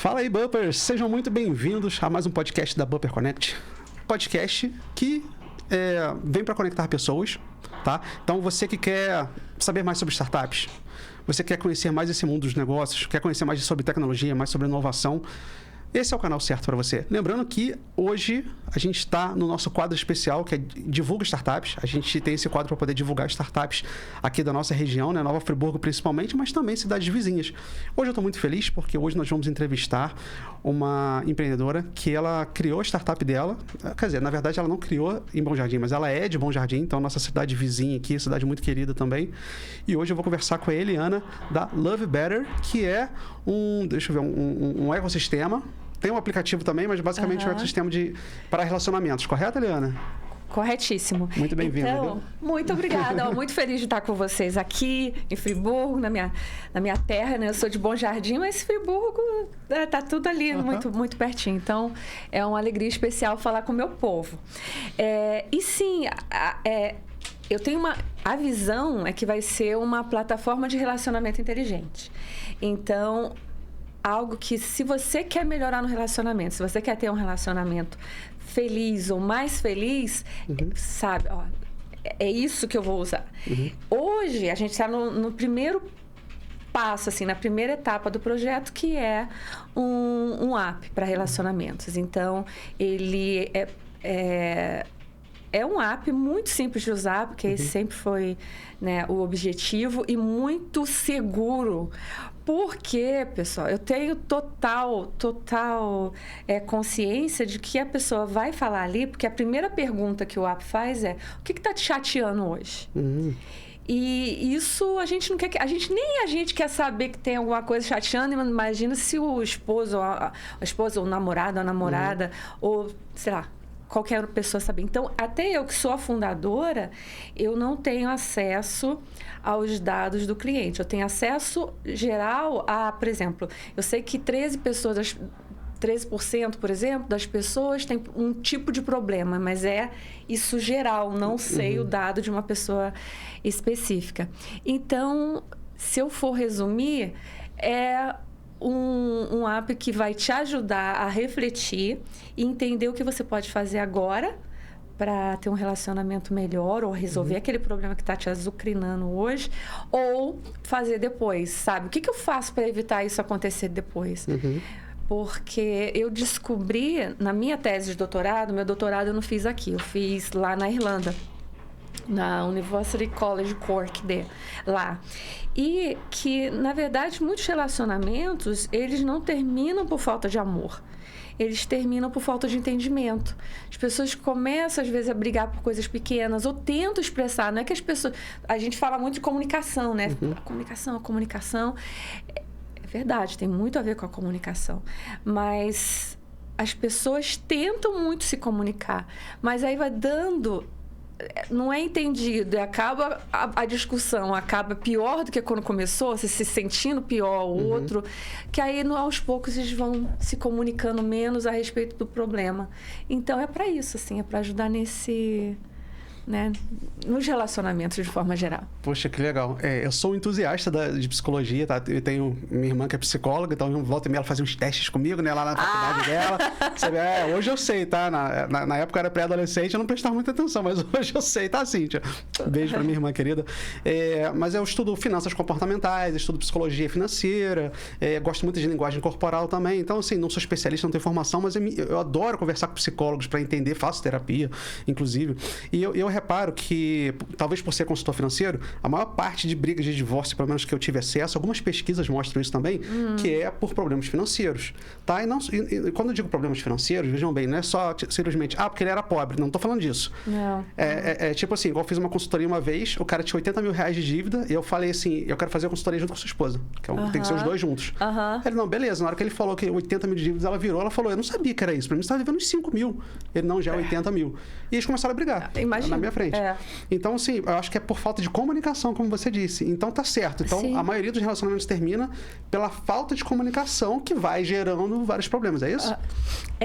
Fala aí, Bumpers! Sejam muito bem-vindos a mais um podcast da Bumper Connect. Podcast que vem para conectar pessoas, tá? Então, você que quer saber mais sobre startups, você quer conhecer mais esse mundo dos negócios, quer conhecer mais sobre tecnologia, mais sobre inovação, esse é o canal certo para você. Lembrando que hoje a gente está no nosso quadro especial, que é Divulga Startups. A gente tem esse quadro para poder divulgar startups aqui da nossa região, né? Nova Friburgo principalmente, mas também cidades vizinhas. Hoje eu estou muito feliz porque hoje nós vamos entrevistar uma empreendedora que ela criou a startup dela. Quer dizer, na verdade ela não criou em Bom Jardim, mas ela é de Bom Jardim, então nossa cidade vizinha aqui, cidade muito querida também. E hoje eu vou conversar com a Eliana da Love Better, que é um ecossistema. Tem um aplicativo também, mas basicamente é um ecossistema para relacionamentos. Correto, Eliana? Corretíssimo. Muito bem-vinda. Então, muito obrigada. Muito feliz de estar com vocês aqui em Friburgo, na minha terra, né? Eu sou de Bom Jardim, mas Friburgo tá tudo ali, muito pertinho. Então, é uma alegria especial falar com o meu povo. E sim, eu tenho a visão é que vai ser uma plataforma de relacionamento inteligente. Então, algo que, se você quer melhorar no relacionamento, se você quer ter um relacionamento feliz ou mais feliz, sabe, ó, é isso que eu vou usar. Hoje, a gente está no primeiro passo, assim, na primeira etapa do projeto, que é um app para relacionamentos. Então, ele é um app muito simples de usar, porque esse sempre foi, né, o objetivo, e muito seguro. Porque, pessoal, eu tenho total consciência de que a pessoa vai falar ali, porque a primeira pergunta que o app faz é: o que está te chateando hoje? E isso a gente não quer, nem a gente quer saber que tem alguma coisa chateando. Imagina se o esposo, a esposa, ou o namorado, a namorada, ou sei lá, qualquer pessoa saber. Então, até eu que sou a fundadora, eu não tenho acesso aos dados do cliente. Eu tenho acesso geral a, por exemplo, eu sei que 13%, por exemplo, das pessoas têm um tipo de problema, mas é isso geral, não sei o dado de uma pessoa específica. Então, se eu for resumir, é um app que vai te ajudar a refletir e entender o que você pode fazer agora para ter um relacionamento melhor, ou resolver aquele problema que está te azucrinando hoje, ou fazer depois, sabe? O que eu faço para evitar isso acontecer depois? Porque eu descobri, na minha tese de doutorado, meu doutorado eu não fiz aqui, eu fiz lá na Irlanda, na University College Cork, lá. E que, na verdade, muitos relacionamentos, eles não terminam por falta de amor. Eles terminam por falta de entendimento. As pessoas começam, às vezes, a brigar por coisas pequenas, ou tentam expressar. Não é que as pessoas... A gente fala muito de comunicação, né? A comunicação... É verdade, tem muito a ver com a comunicação. Mas as pessoas tentam muito se comunicar. Mas aí vai dando... Não é entendido, e acaba a discussão acaba pior do que quando começou, se sentindo pior o outro, que aí aos poucos eles vão se comunicando menos a respeito do problema. Então é para isso, assim, é para ajudar né, nos relacionamentos de forma geral. Poxa, que legal. Eu sou um entusiasta de psicologia, tá? Eu tenho minha irmã que é psicóloga, então volta e meia ela fazia uns testes comigo, né? Lá na faculdade dela. Sabe? Hoje eu sei, tá? Na época eu era pré-adolescente, eu não prestava muita atenção, mas hoje eu sei, tá, Cíntia? Beijo pra minha irmã querida. Mas eu estudo finanças comportamentais, estudo psicologia financeira, gosto muito de linguagem corporal também. Então, assim, não sou especialista, não tenho formação, mas eu adoro conversar com psicólogos para entender, faço terapia, inclusive. E eu reparo que, talvez por ser consultor financeiro, a maior parte de brigas de divórcio, pelo menos que eu tive acesso, algumas pesquisas mostram isso também, que é por problemas financeiros, tá? E quando eu digo problemas financeiros, vejam bem, não é só simplesmente, porque ele era pobre, não tô falando disso. Não. Tipo assim, igual eu fiz uma consultoria uma vez, o cara tinha 80 mil reais de dívida, e eu falei assim, eu quero fazer a consultoria junto com sua esposa, que tem que ser os dois juntos. Ele, não, beleza, na hora que ele falou que 80 mil de dívidas, ela falou, eu não sabia que era isso, pra mim você estava devendo uns 5 mil. Ele, não, já é 80 mil. E eles começaram a brigar. Imagina. Na minha frente. Então, assim, eu acho que é por falta de comunicação, como você disse. Então, tá certo. Então, Sim. A maioria dos relacionamentos termina pela falta de comunicação que vai gerando vários problemas, é isso?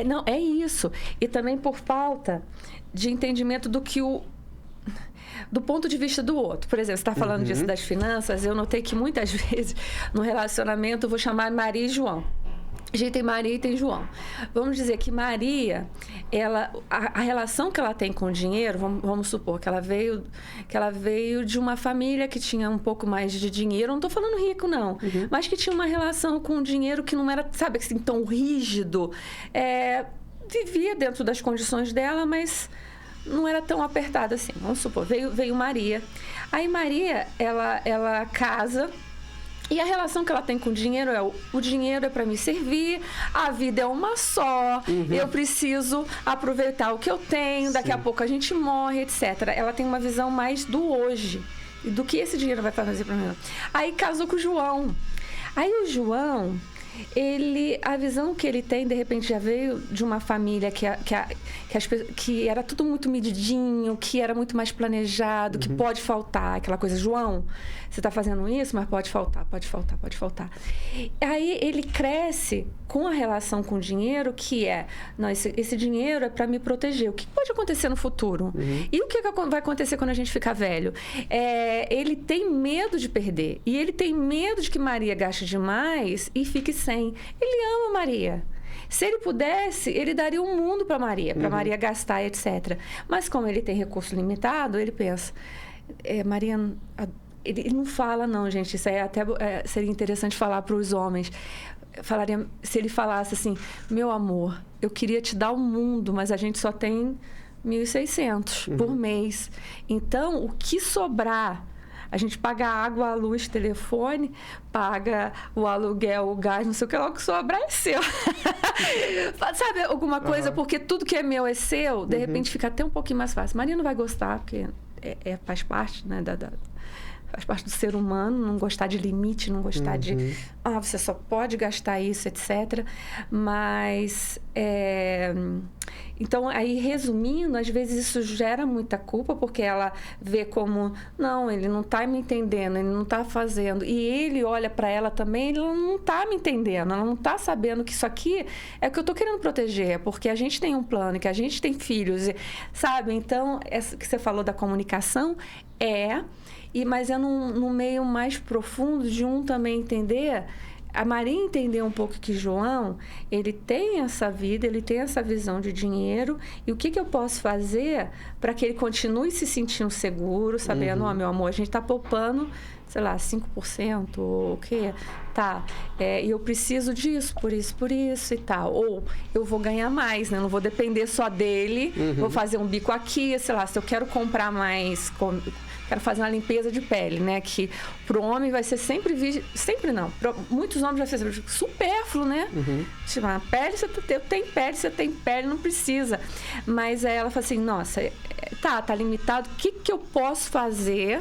Não, é isso. E também por falta de entendimento do ponto de vista do outro. Por exemplo, você está falando disso das finanças, eu notei que muitas vezes no relacionamento eu vou chamar Maria e João. A gente tem Maria e tem João. Vamos dizer que Maria, a relação que ela tem com o dinheiro, vamos supor que ela veio de uma família que tinha um pouco mais de dinheiro. Não estou falando rico, não. Mas que tinha uma relação com o dinheiro que não era, sabe, assim, tão rígido. Vivia dentro das condições dela, mas não era tão apertada assim. Vamos supor, veio Maria. Aí Maria, ela casa... E a relação que ela tem com o dinheiro o dinheiro é para me servir, a vida é uma só, eu preciso aproveitar o que eu tenho, daqui a pouco a gente morre, etc. Ela tem uma visão mais do hoje, e do que esse dinheiro vai fazer para mim. Aí casou com o João. Aí o João, a visão que ele tem, de repente, já veio de uma família que era tudo muito medidinho, que era muito mais planejado, que pode faltar, aquela coisa, João, você está fazendo isso, mas pode faltar. Aí ele cresce com a relação com o dinheiro, que não, esse dinheiro é para me proteger. O que pode acontecer no futuro? E o que vai acontecer quando a gente ficar velho? Ele tem medo de perder. E ele tem medo de que Maria gaste demais e fique sem. Ele ama Maria. Se ele pudesse, ele daria um mundo para Maria gastar, etc. Mas como ele tem recurso limitado, ele pensa... Maria... Ele não fala, não, gente. Isso aí até seria interessante falar para os homens. Se ele falasse assim, meu amor, eu queria te dar o mundo, mas a gente só tem 1.600 por mês. Então, o que sobrar... A gente paga a água, a luz, telefone, paga o aluguel, o gás, não sei o que lá, o que sobrar é seu. Sabe, alguma coisa, porque tudo que é meu é seu, de repente fica até um pouquinho mais fácil. Maria não vai gostar, porque faz parte, né, faz parte do ser humano, não gostar de limite, não gostar de... você só pode gastar isso, etc. Mas... Então, aí, resumindo, às vezes isso gera muita culpa, porque ela vê como... Não, ele não está me entendendo, ele não está fazendo. E ele olha para ela também, ele não está me entendendo, ela não está sabendo que isso aqui é o que eu estou querendo proteger, porque a gente tem um plano, que a gente tem filhos, sabe? Então, essa que você falou da comunicação mas é num meio mais profundo de também entender... A Maria entender um pouco que João, ele tem essa vida, ele tem essa visão de dinheiro, e o que eu posso fazer para que ele continue se sentindo seguro, sabendo, meu amor, a gente está poupando, sei lá, 5%, ou o quê? Tá, e eu preciso disso, por isso e tal. Ou eu vou ganhar mais, né? Não vou depender só dele, vou fazer um bico aqui, sei lá, se eu quero comprar mais... Quero fazer uma limpeza de pele, né? Que pro homem vai ser sempre não. Pra muitos homens vai ser supérfluo, né? Tipo, a pele, você tem pele, não precisa. Mas aí ela fala assim, nossa, tá limitado. O que eu posso fazer?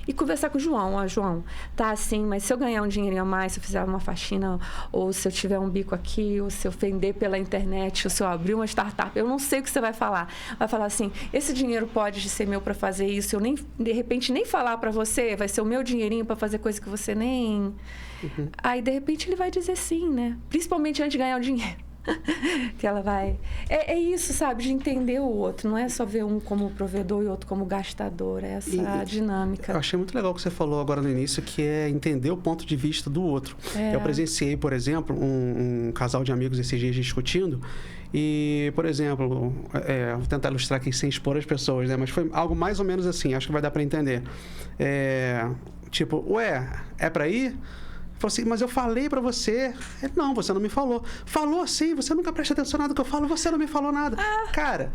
E conversar com o João. João, tá assim, mas se eu ganhar um dinheirinho a mais, se eu fizer uma faxina, ou se eu tiver um bico aqui, ou se eu vender pela internet, ou se eu abrir uma startup, eu não sei o que você vai falar. Vai falar assim, esse dinheiro pode ser meu para fazer isso, eu nem, de repente, nem falar para você, vai ser o meu dinheirinho para fazer coisa que você nem... Aí, de repente, ele vai dizer sim, né? Principalmente antes de ganhar o dinheiro. Que ela vai... É isso, sabe? De entender o outro. Não é só ver um como provedor e outro como gastador. É essa dinâmica. Eu achei muito legal o que você falou agora no início, que é entender o ponto de vista do outro. Eu presenciei, por exemplo, um casal de amigos esses dias discutindo. E, por exemplo, vou tentar ilustrar aqui sem expor as pessoas, né? Mas foi algo mais ou menos assim. Acho que vai dar para entender. Tipo, é para ir? Falou assim, mas eu falei pra você. Não, você não me falou. Falou sim, você nunca presta atenção nada que eu falo, você não me falou nada. Cara,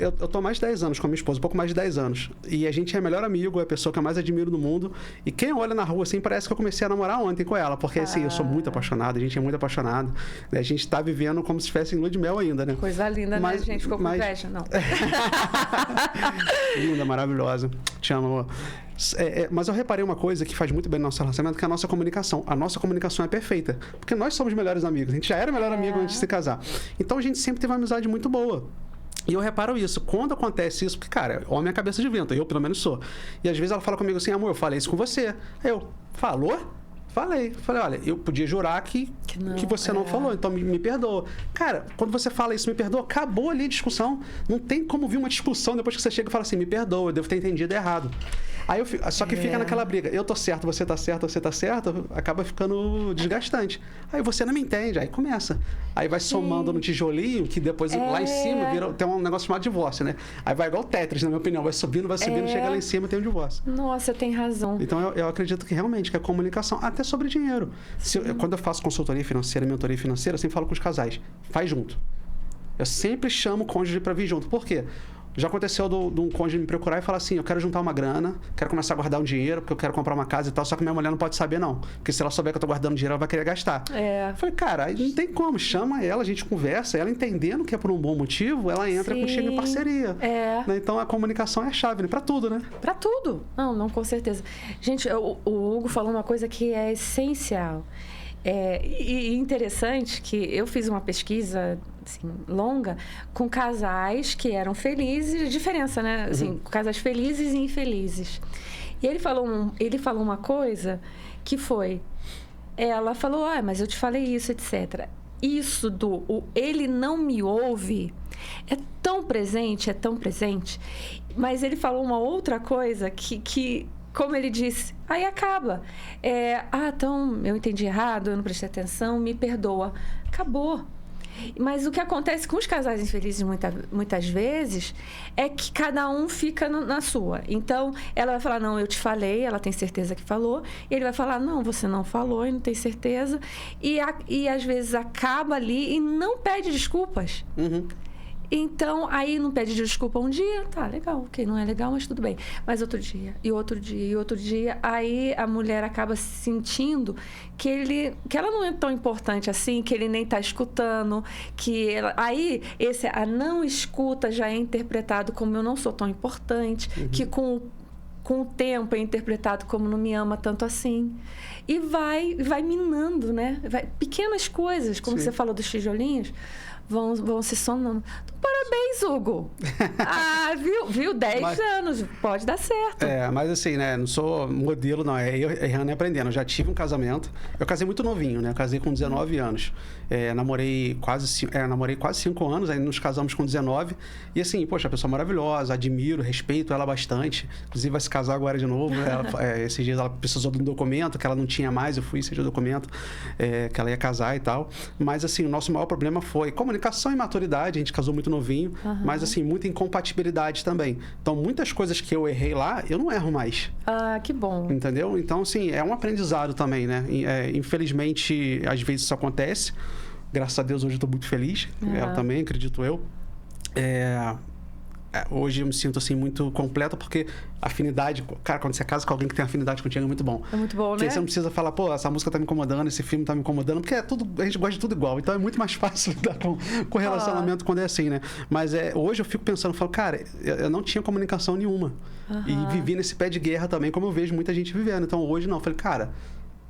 eu tô há mais de 10 anos com a minha esposa, um pouco mais de 10 anos. E a gente é melhor amigo, é a pessoa que eu mais admiro no mundo. E quem olha na rua, assim, parece que eu comecei a namorar ontem com ela. Porque, assim, eu sou muito apaixonado, a gente é muito apaixonado. Né? A gente tá vivendo como se estivesse em lua de mel ainda, né? Coisa linda, né, gente? Ficou com inveja, não. Linda, maravilhosa. Te amo. Mas eu reparei uma coisa que faz muito bem no nosso relacionamento, que é a nossa comunicação. A nossa comunicação é perfeita, porque nós somos melhores amigos. A gente já era melhor amigo antes de se casar. Então, a gente sempre teve uma amizade muito boa. E eu reparo isso. Quando acontece isso, porque, cara, homem é cabeça de vento. Eu, pelo menos, sou. E, às vezes, ela fala comigo assim, amor, eu falei isso com você. Falou? Falei, olha, eu podia jurar que você não falou, então me perdoa. Cara, quando você fala isso, me perdoa, acabou ali a discussão. Não tem como vir uma discussão depois que você chega e fala assim, me perdoa, eu devo ter entendido errado. Aí só que fica naquela briga, eu tô certo, você tá certo, acaba ficando desgastante. Aí você não me entende, aí começa. Aí vai somando no tijolinho, que depois lá em cima tem um negócio chamado divórcio, né? Aí vai igual o Tetris, na minha opinião, vai subindo, chega lá em cima e tem um divórcio. Nossa, tem razão. Então eu acredito que realmente que a comunicação, até sobre dinheiro. Quando eu faço consultoria financeira, mentoria financeira, eu sempre falo com os casais, faz junto. Eu sempre chamo o cônjuge para vir junto. Por quê? Já aconteceu de um cônjuge me procurar e falar assim, eu quero juntar uma grana, quero começar a guardar um dinheiro, porque eu quero comprar uma casa e tal, só que minha mulher não pode saber, não. Porque se ela souber que eu tô guardando dinheiro, ela vai querer gastar. Eu falei, cara, aí não tem como, chama ela, a gente conversa, ela entendendo que é por um bom motivo, ela entra contigo em parceria. Né? Então a comunicação é a chave, né? Pra tudo, né? Pra tudo. Não, com certeza. Gente, o Hugo falou uma coisa que é essencial. E interessante que eu fiz uma pesquisa assim, longa com casais que eram felizes, diferença, né? Assim, casais felizes e infelizes. E ele falou uma coisa que foi... Ela falou, mas eu te falei isso, etc. Isso ele não me ouve é tão presente. Mas ele falou uma outra coisa que como ele disse, aí acaba. Então, eu entendi errado, eu não prestei atenção, me perdoa. Acabou. Mas o que acontece com os casais infelizes muitas vezes é que cada um fica na sua. Então, ela vai falar, não, eu te falei, ela tem certeza que falou. E ele vai falar, não, você não falou e não tem certeza. E às vezes acaba ali e não pede desculpas. Então, aí não pede desculpa um dia, tá, legal, ok, não é legal, mas tudo bem. Mas outro dia, e outro dia, e outro dia, aí a mulher acaba sentindo que ela não é tão importante assim, que ele nem tá escutando, aí a não escuta já é interpretado como eu não sou tão importante, que com o tempo é interpretado como não me ama tanto assim. E vai minando, né? Pequenas coisas, como você falou dos tijolinhos, vão se somando. Então, parabéns, Hugo. Viu? 10 anos. Pode dar certo. Mas assim, né? Não sou modelo, não. É eu errando e aprendendo. Eu já tive um casamento. Eu casei muito novinho, né? Eu casei com 19 anos. Namorei quase 5 anos. Aí nos casamos com 19. E assim, poxa, a pessoa maravilhosa. Admiro, respeito ela bastante. Inclusive vai se casar agora de novo. Esses dias ela precisou de um documento que ela não tinha mais. Eu fui e o documento que ela ia casar e tal. Mas assim, o nosso maior problema foi comunicação e maturidade. A gente casou muito novinho. Mas assim, muita incompatibilidade também. Então, muitas coisas que eu errei lá, eu não erro mais. Que bom. Entendeu? Então, assim, é um aprendizado também, né? Infelizmente, às vezes isso acontece. Graças a Deus, hoje eu estou muito feliz. Ela também, acredito eu. Hoje eu me sinto, assim, muito completo, porque afinidade... Cara, quando você casa com alguém que tem afinidade contigo, é muito bom. É muito bom, porque né? Você não precisa falar, essa música tá me incomodando, esse filme tá me incomodando, porque a gente gosta de tudo igual. Então, é muito mais fácil lidar com relacionamento quando é assim, né? Mas hoje eu fico pensando, falo, cara, eu não tinha comunicação nenhuma. E vivi nesse pé de guerra também, como eu vejo muita gente vivendo. Então, hoje não. Eu falei, cara...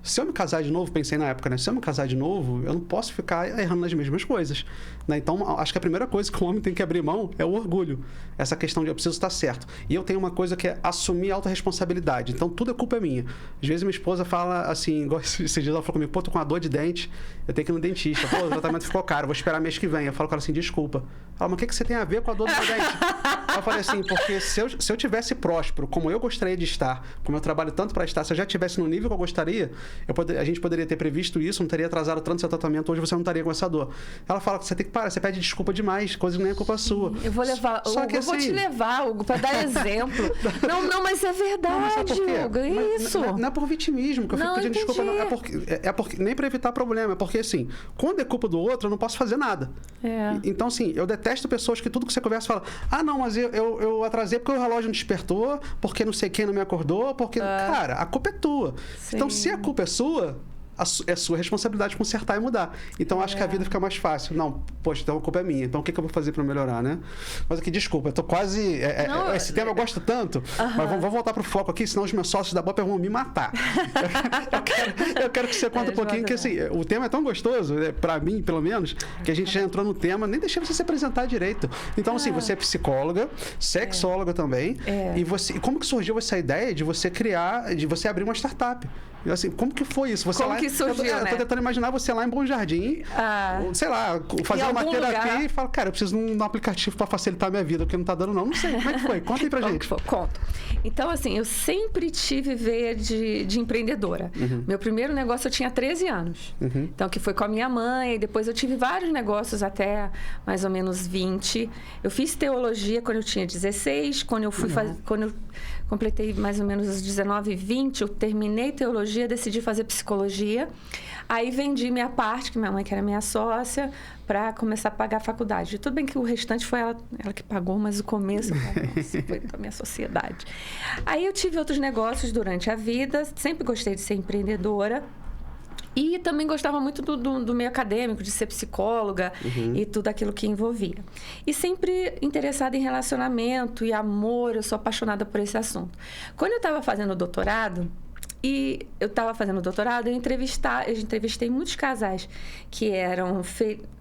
Se eu me casar de novo, pensei na época, né? Se eu me casar de novo, eu não posso ficar errando nas mesmas coisas. Né? Então, acho que a primeira coisa que o homem tem que abrir mão é o orgulho. Essa questão de eu preciso estar certo. E eu tenho uma coisa que é assumir a autorresponsabilidade. Então, tudo é culpa minha. Às vezes, minha esposa fala assim, igual esses dias ela falou comigo, tô com uma dor de dente, eu tenho que ir no dentista. O tratamento ficou caro, vou esperar mês que vem. Eu falo com ela assim, desculpa. Ela, mas o que você tem a ver com a dor do meu dente? Eu falei assim, porque se eu tivesse próspero, como eu gostaria de estar, como eu trabalho tanto para estar, se eu já estivesse no nível que eu gostaria, a gente poderia ter previsto isso, não teria atrasado tanto seu tratamento, hoje você não estaria com essa dor. Ela fala que você tem que parar, você pede desculpa demais, coisa que nem é culpa sua. Eu vou levar, Hugo, eu vou te levar, Hugo, para dar exemplo. Não, mas é verdade, Hugo, é isso. Não é por vitimismo que eu fico pedindo desculpa, não. É porque nem para evitar problema, é porque assim, quando é culpa do outro, eu não posso fazer nada. Então, assim, eu detesto pessoas que tudo que você conversa fala, não, mas eu atrasei porque o relógio não despertou, porque não sei quem não me acordou, porque... Cara, a culpa é tua. Sim. Então, se a culpa é sua, é sua responsabilidade consertar e mudar. Então, acho que a vida fica mais fácil. Não, poxa, então a culpa é minha. Então, o que eu vou fazer para melhorar, né? Mas aqui, desculpa, eu tô quase... esse tema eu gosto tanto, mas vamos voltar pro foco aqui, senão os meus sócios da Bumper vão me matar. eu quero que você conte um pouquinho, que assim, o tema é tão gostoso, para mim, pelo menos, que a gente já entrou no tema, nem deixei você se apresentar direito. Então, assim, você é psicóloga, sexóloga também, e como que surgiu essa ideia de você abrir uma startup? E assim, como que foi isso? Você Como lá, que surgiu, eu né? tô tentando imaginar você lá em Bom Jardim, sei lá, fazer uma terapia lugar. e falar, cara, eu preciso de um aplicativo para facilitar a minha vida, porque não tá dando não. Não sei, como é que foi? Conta aí pra gente. Conto. Então, assim, eu sempre tive veia de empreendedora. Meu primeiro negócio eu tinha 13 anos. Então, que foi com a minha mãe. Depois eu tive vários negócios até mais ou menos 20. Eu fiz teologia quando eu tinha 16. Quando eu fui quando eu completei mais ou menos os 19, 20, eu terminei teologia, decidi fazer psicologia. Aí vendi minha parte, que minha mãe, que era minha sócia, para começar a pagar a faculdade. Tudo bem que o restante foi ela que pagou, mas o começo foi da minha sociedade. Aí eu tive outros negócios durante a vida, sempre gostei de ser empreendedora. E também gostava muito do meio acadêmico, de ser psicóloga e tudo aquilo que envolvia. E sempre interessada em relacionamento e amor, eu sou apaixonada por esse assunto. Quando eu estava fazendo doutorado, eu entrevistei muitos casais que eram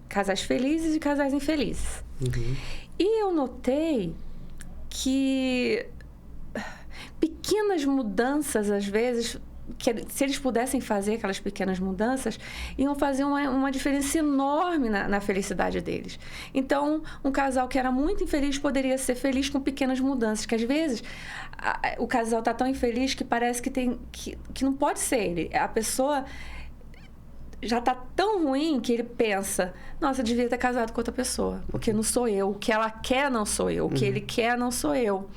casais felizes e casais infelizes. E eu notei que pequenas mudanças, às vezes, que se eles pudessem fazer aquelas pequenas mudanças, iam fazer uma diferença enorme na felicidade deles. Então, um casal que era muito infeliz poderia ser feliz com pequenas mudanças, que às vezes o casal está tão infeliz que parece que não pode ser ele. A pessoa já está tão ruim que ele pensa, nossa, eu devia ter casado com outra pessoa, porque não sou eu. O que ela quer não sou eu. O que ele quer não sou eu.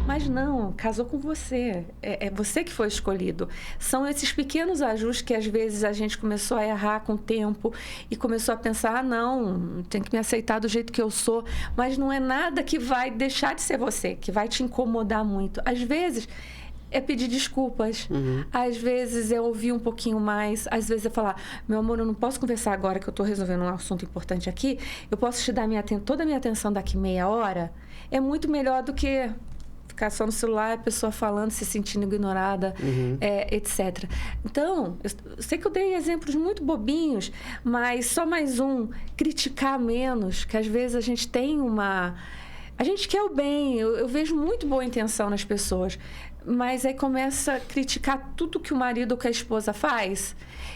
Mas não, casou com você. É você que foi escolhido. São esses pequenos ajustes que às vezes a gente começou a errar com o tempo e começou a pensar, não, tem que me aceitar do jeito que eu sou. Mas não é nada que vai deixar de ser você, que vai te incomodar muito. Às vezes é pedir desculpas. Às vezes é ouvir um pouquinho mais. Às vezes é falar, meu amor, eu não posso conversar agora que eu estou resolvendo um assunto importante aqui. Eu posso te dar toda a minha atenção daqui meia hora. É muito melhor do que ficar só no celular, a pessoa falando, se sentindo ignorada, etc. Então, eu sei que eu dei exemplos muito bobinhos, mas só mais um, criticar menos, que às vezes a gente tem a gente quer o bem, eu vejo muito boa intenção nas pessoas, mas aí começa a criticar tudo que o marido ou que a esposa faz.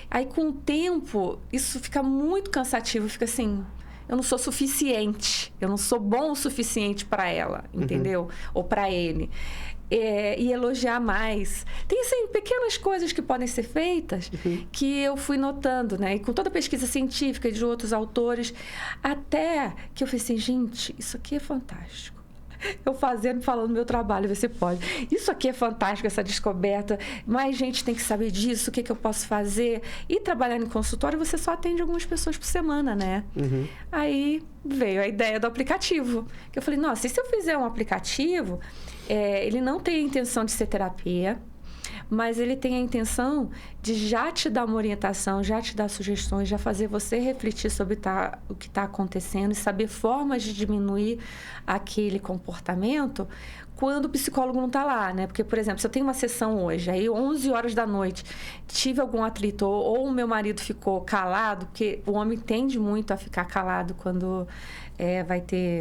Aí, com o tempo, isso fica muito cansativo, fica assim, eu não sou suficiente, eu não sou bom o suficiente para ela, entendeu? Ou para ele. E elogiar mais. Tem, assim, pequenas coisas que podem ser feitas que eu fui notando, né? E com toda a pesquisa científica de outros autores, até que eu falei assim, gente, isso aqui é fantástico. Eu falando do meu trabalho, você pode. Isso aqui é fantástico, essa descoberta. Mais gente tem que saber disso, o que eu posso fazer. E trabalhando em consultório, você só atende algumas pessoas por semana, né? Aí veio a ideia do aplicativo. Que eu falei, nossa, e se eu fizer um aplicativo, ele não tem a intenção de ser terapia, mas ele tem a intenção de já te dar uma orientação, já te dar sugestões, já fazer você refletir sobre o que está acontecendo e saber formas de diminuir aquele comportamento quando o psicólogo não está lá, né? Porque, por exemplo, se eu tenho uma sessão hoje, aí 11 horas da noite, tive algum atrito ou o meu marido ficou calado, porque o homem tende muito a ficar calado quando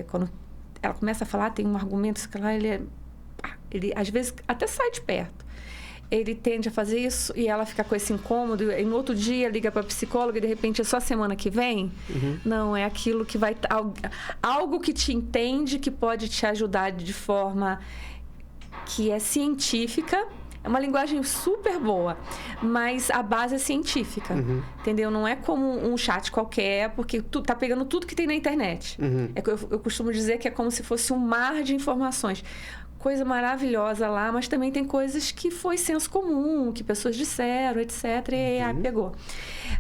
quando ela começa a falar, tem um argumento que lá ele às vezes até sai de perto. Ele tende a fazer isso e ela fica com esse incômodo. E no outro dia liga para a psicóloga e de repente é só semana que vem. Não, é aquilo que vai... Algo que te entende, que pode te ajudar de forma que é científica. É uma linguagem super boa, mas a base é científica, entendeu? Não é como um chat qualquer, porque tu tá pegando tudo que tem na internet. Eu costumo dizer que é como se fosse um mar de informações. Coisa maravilhosa lá, mas também tem coisas que foi senso comum, que pessoas disseram, etc. E aí pegou.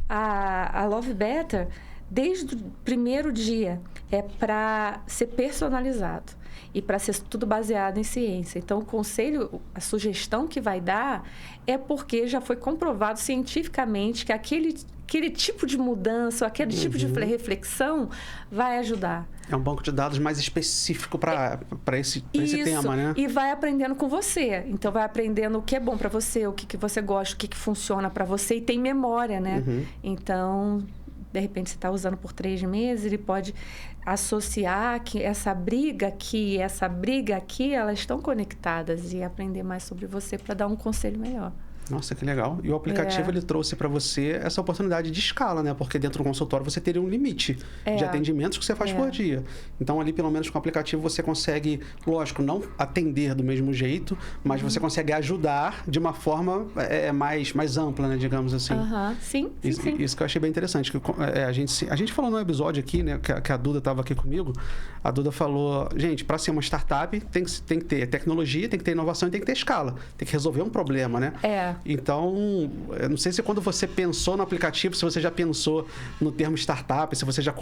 A Love Better, desde o primeiro dia, é para ser personalizado e para ser tudo baseado em ciência. Então, o conselho, a sugestão que vai dar é porque já foi comprovado cientificamente que aquele tipo de mudança, aquele tipo de reflexão vai ajudar. É um banco de dados mais específico para esse tema, né? E vai aprendendo com você. Então, vai aprendendo o que é bom para você, o que você gosta, o que funciona para você. E tem memória, né? Então, de repente, você está usando por 3 meses, ele pode associar que essa briga aqui, elas estão conectadas e aprender mais sobre você para dar um conselho melhor. Nossa, que legal. E o aplicativo, ele trouxe para você essa oportunidade de escala, né? Porque dentro do consultório você teria um limite de atendimentos que você faz por dia. Então, ali, pelo menos com o aplicativo, você consegue, lógico, não atender do mesmo jeito, mas você consegue ajudar de uma forma mais ampla, né? Digamos assim. Sim. Isso que eu achei bem interessante. Que, a gente falou no episódio aqui, né? Que a Duda estava aqui comigo. A Duda falou, gente, para ser uma startup, tem que ter tecnologia, tem que ter inovação e tem que ter escala. Tem que resolver um problema, né? Então, eu não sei se quando você pensou no aplicativo, se você já pensou no termo startup, se você já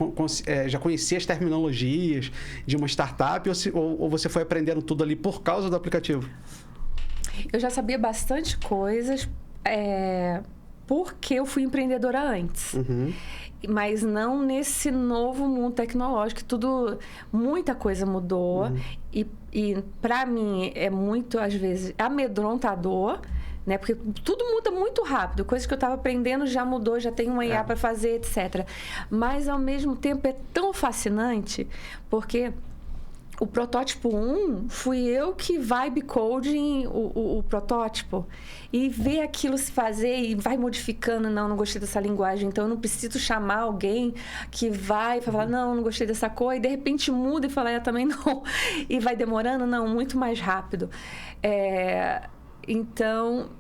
conhecia as terminologias de uma startup ou você foi aprendendo tudo ali por causa do aplicativo? Eu já sabia bastante coisas porque eu fui empreendedora antes. Mas não nesse novo mundo tecnológico. Muita coisa mudou. E para mim, é muito, às vezes, amedrontador, né? Porque tudo muda muito rápido. Coisas que eu estava aprendendo já mudou, já tem uma IA para fazer, etc. Mas, ao mesmo tempo, é tão fascinante, porque o protótipo 1, fui eu que vibe coding o protótipo. E ver aquilo se fazer e vai modificando. Não gostei dessa linguagem, então eu não preciso chamar alguém que vai falar, não gostei dessa cor. E, de repente, muda e fala, também não. E vai demorando? Não, muito mais rápido. Então...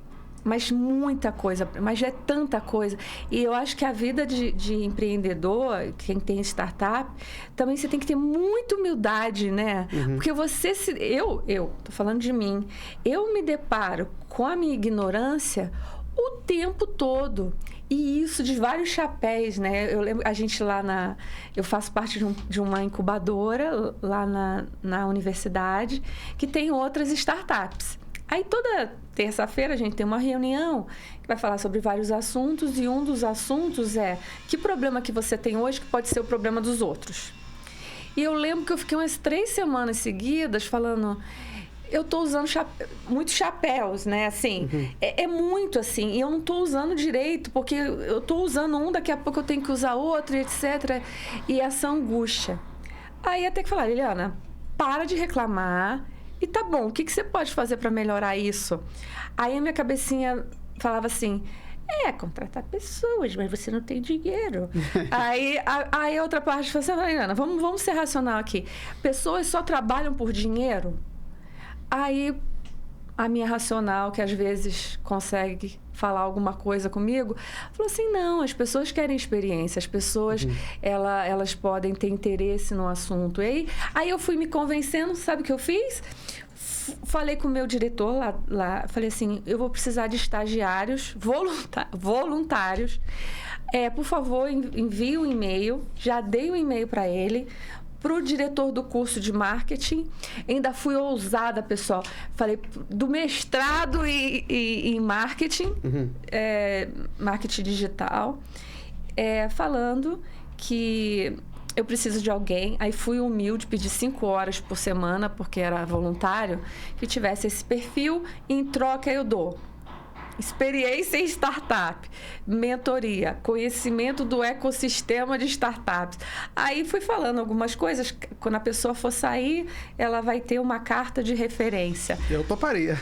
Mas muita coisa, mas é tanta coisa. E eu acho que a vida de empreendedor, quem tem startup, também você tem que ter muita humildade, né? Porque eu tô falando de mim, eu me deparo com a minha ignorância o tempo todo. E isso de vários chapéus, né? Eu lembro, a gente eu faço parte de uma incubadora lá na universidade, que tem outras startups. Aí, toda terça-feira, a gente tem uma reunião que vai falar sobre vários assuntos, e um dos assuntos é que problema que você tem hoje que pode ser o problema dos outros. E eu lembro que eu fiquei umas 3 semanas seguidas falando... Eu estou usando muitos chapéus, né? Assim, é muito assim. E eu não estou usando direito, porque eu estou usando um, daqui a pouco eu tenho que usar outro, etc. E essa angústia. Aí, até que falar, Liliana, para de reclamar... E tá bom, o que você pode fazer para melhorar isso? Aí a minha cabecinha falava assim, contratar pessoas, mas você não tem dinheiro. aí a outra parte falou assim, Ana, vamos ser racional aqui. Pessoas só trabalham por dinheiro? Aí a minha racional, que às vezes consegue falar alguma coisa comigo, falou assim, não, as pessoas querem experiência, as pessoas, elas podem ter interesse no assunto. E aí eu fui me convencendo, sabe o que eu fiz? Falei com o meu diretor lá, falei assim, eu vou precisar de estagiários voluntários. Por favor, envie um e-mail, já dei o e-mail para ele, para o diretor do curso de marketing. Ainda fui ousada, pessoal. Falei do mestrado em marketing, marketing digital, falando que eu preciso de alguém. Aí fui humilde, pedi 5 horas por semana, porque era voluntário, que tivesse esse perfil. Em troca, eu dou experiência em startup, mentoria, conhecimento do ecossistema de startups. Aí fui falando algumas coisas. Quando a pessoa for sair, ela vai ter uma carta de referência. Eu toparia.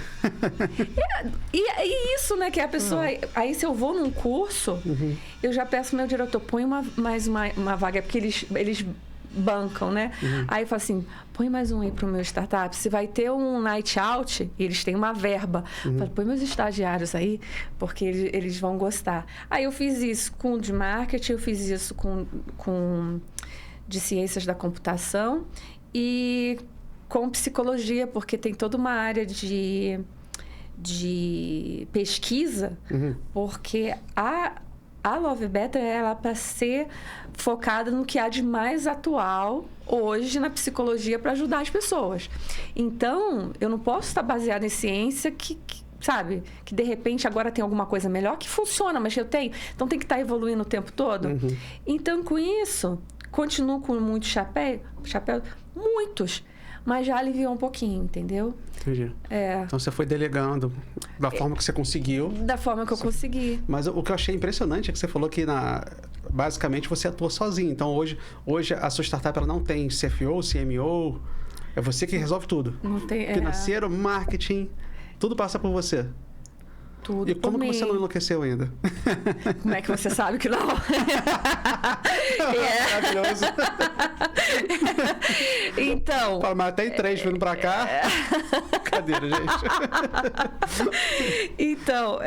E isso, né? Que a pessoa... Aí, se eu vou num curso, eu já peço ao meu diretor, põe mais uma vaga, porque eles bancam, né? Aí eu falo assim, põe mais um aí pro meu startup. Se vai ter um night out, eles têm uma verba. Falo, põe meus estagiários aí, porque eles vão gostar. Aí eu fiz isso com o de marketing, eu fiz isso com de ciências da computação e com psicologia, porque tem toda uma área de pesquisa, porque a Love Better ela para ser focada no que há de mais atual hoje na psicologia para ajudar as pessoas. Então, eu não posso estar baseada em ciência sabe, que de repente agora tem alguma coisa melhor que funciona, mas eu tenho. Então, tem que estar evoluindo o tempo todo. Então, com isso, continuo com muitos chapéus, muitos, mas já aliviou um pouquinho, entendeu? Entendi. Então, você foi delegando da forma que você conseguiu. Da forma que eu consegui. Mas o que eu achei impressionante é que você falou que, basicamente, você atua sozinho. Então, hoje a sua startup ela não tem CFO, CMO. É você que resolve tudo. Não tem, financeiro, marketing, tudo passa por você. Tudo. E como que você não enlouqueceu ainda? Como é que você sabe que não? Maravilhoso. Então... Fala, mas tem 3 vindo pra cá. Cadeira, gente. Então,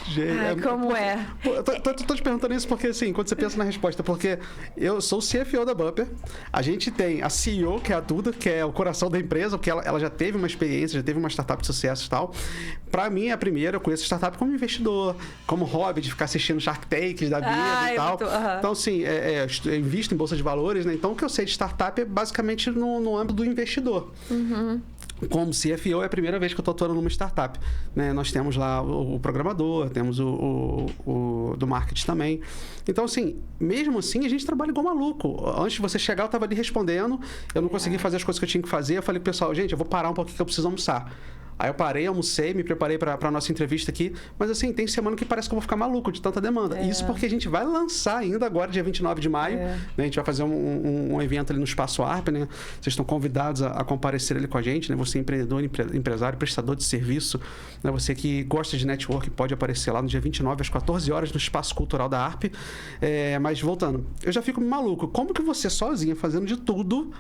Gente, como é? Pô, tô te perguntando isso porque, assim, quando você pensa na resposta, porque eu sou o CFO da Bumper, a gente tem a CEO, que é a Duda, que é o coração da empresa, porque ela já teve uma experiência, já teve uma startup de sucesso e tal. Pra mim, a primeira, eu conheço startup como investidor, como hobby de ficar assistindo Shark Tanks da vida e tal. Então, assim, eu invisto em bolsa de valores, né? Então, o que eu sei de startup é basicamente no âmbito do investidor. Uhum. Como CFO, é a primeira vez que eu estou atuando numa startup. Né? Nós temos lá o programador, temos o do marketing também. Então, assim, mesmo assim, a gente trabalha igual maluco. Antes de você chegar, eu estava ali respondendo, eu não consegui fazer as coisas que eu tinha que fazer. Eu falei pro pessoal, gente, eu vou parar um pouquinho que eu preciso almoçar. Aí eu parei, almocei, me preparei para a nossa entrevista aqui. Mas assim, tem semana que parece que eu vou ficar maluco de tanta demanda. Isso porque a gente vai lançar ainda agora, dia 29 de maio. Né? A gente vai fazer um evento ali no Espaço ARP, né? Vocês estão convidados a comparecer ali com a gente, né? Você é empreendedor, empresário, prestador de serviço. Né? Você que gosta de network pode aparecer lá no dia 29 às 14 horas no Espaço Cultural da ARP. Mas voltando, eu já fico maluco. Como que você sozinha, fazendo de tudo,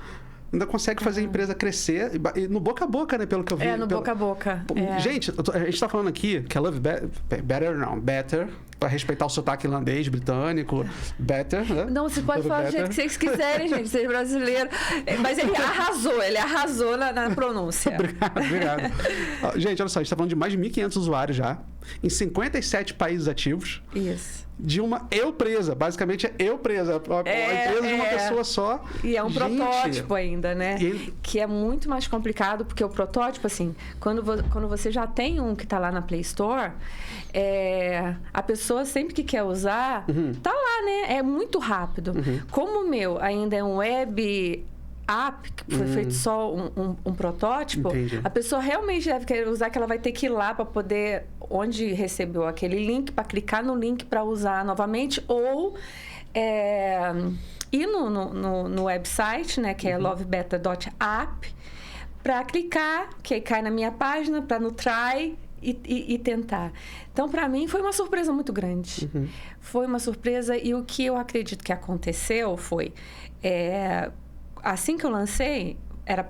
ainda consegue fazer a empresa crescer e no boca a boca, né? Pelo que eu vi. Boca a boca. Gente, a gente tá falando aqui que é Love Better, para respeitar o sotaque irlandês, britânico, better, né? Não, você pode falar do jeito que vocês quiserem, gente, ser brasileiro. Mas ele arrasou na pronúncia. Obrigado. Gente, olha só, a gente tá falando de mais de 1.500 usuários já, em 57 países ativos. Isso. De uma eu-presa, basicamente é eu-presa, a empresa de uma pessoa só. E é um protótipo ainda, né? Que é muito mais complicado, porque o protótipo, assim, quando você já tem um que está lá na Play Store, a pessoa sempre que quer usar, tá lá, né? É muito rápido. Como o meu ainda é um web app, que foi feito só um protótipo, Entendi. A pessoa realmente deve querer usar, que ela vai ter que ir lá para poder, onde recebeu aquele link, para clicar no link para usar novamente, ou ir no website, né, que é lovebeta.app, para clicar, que aí cai na minha página, para no try e tentar. Então, para mim, foi uma surpresa muito grande. Foi uma surpresa, e o que eu acredito que aconteceu foi... assim que eu lancei, era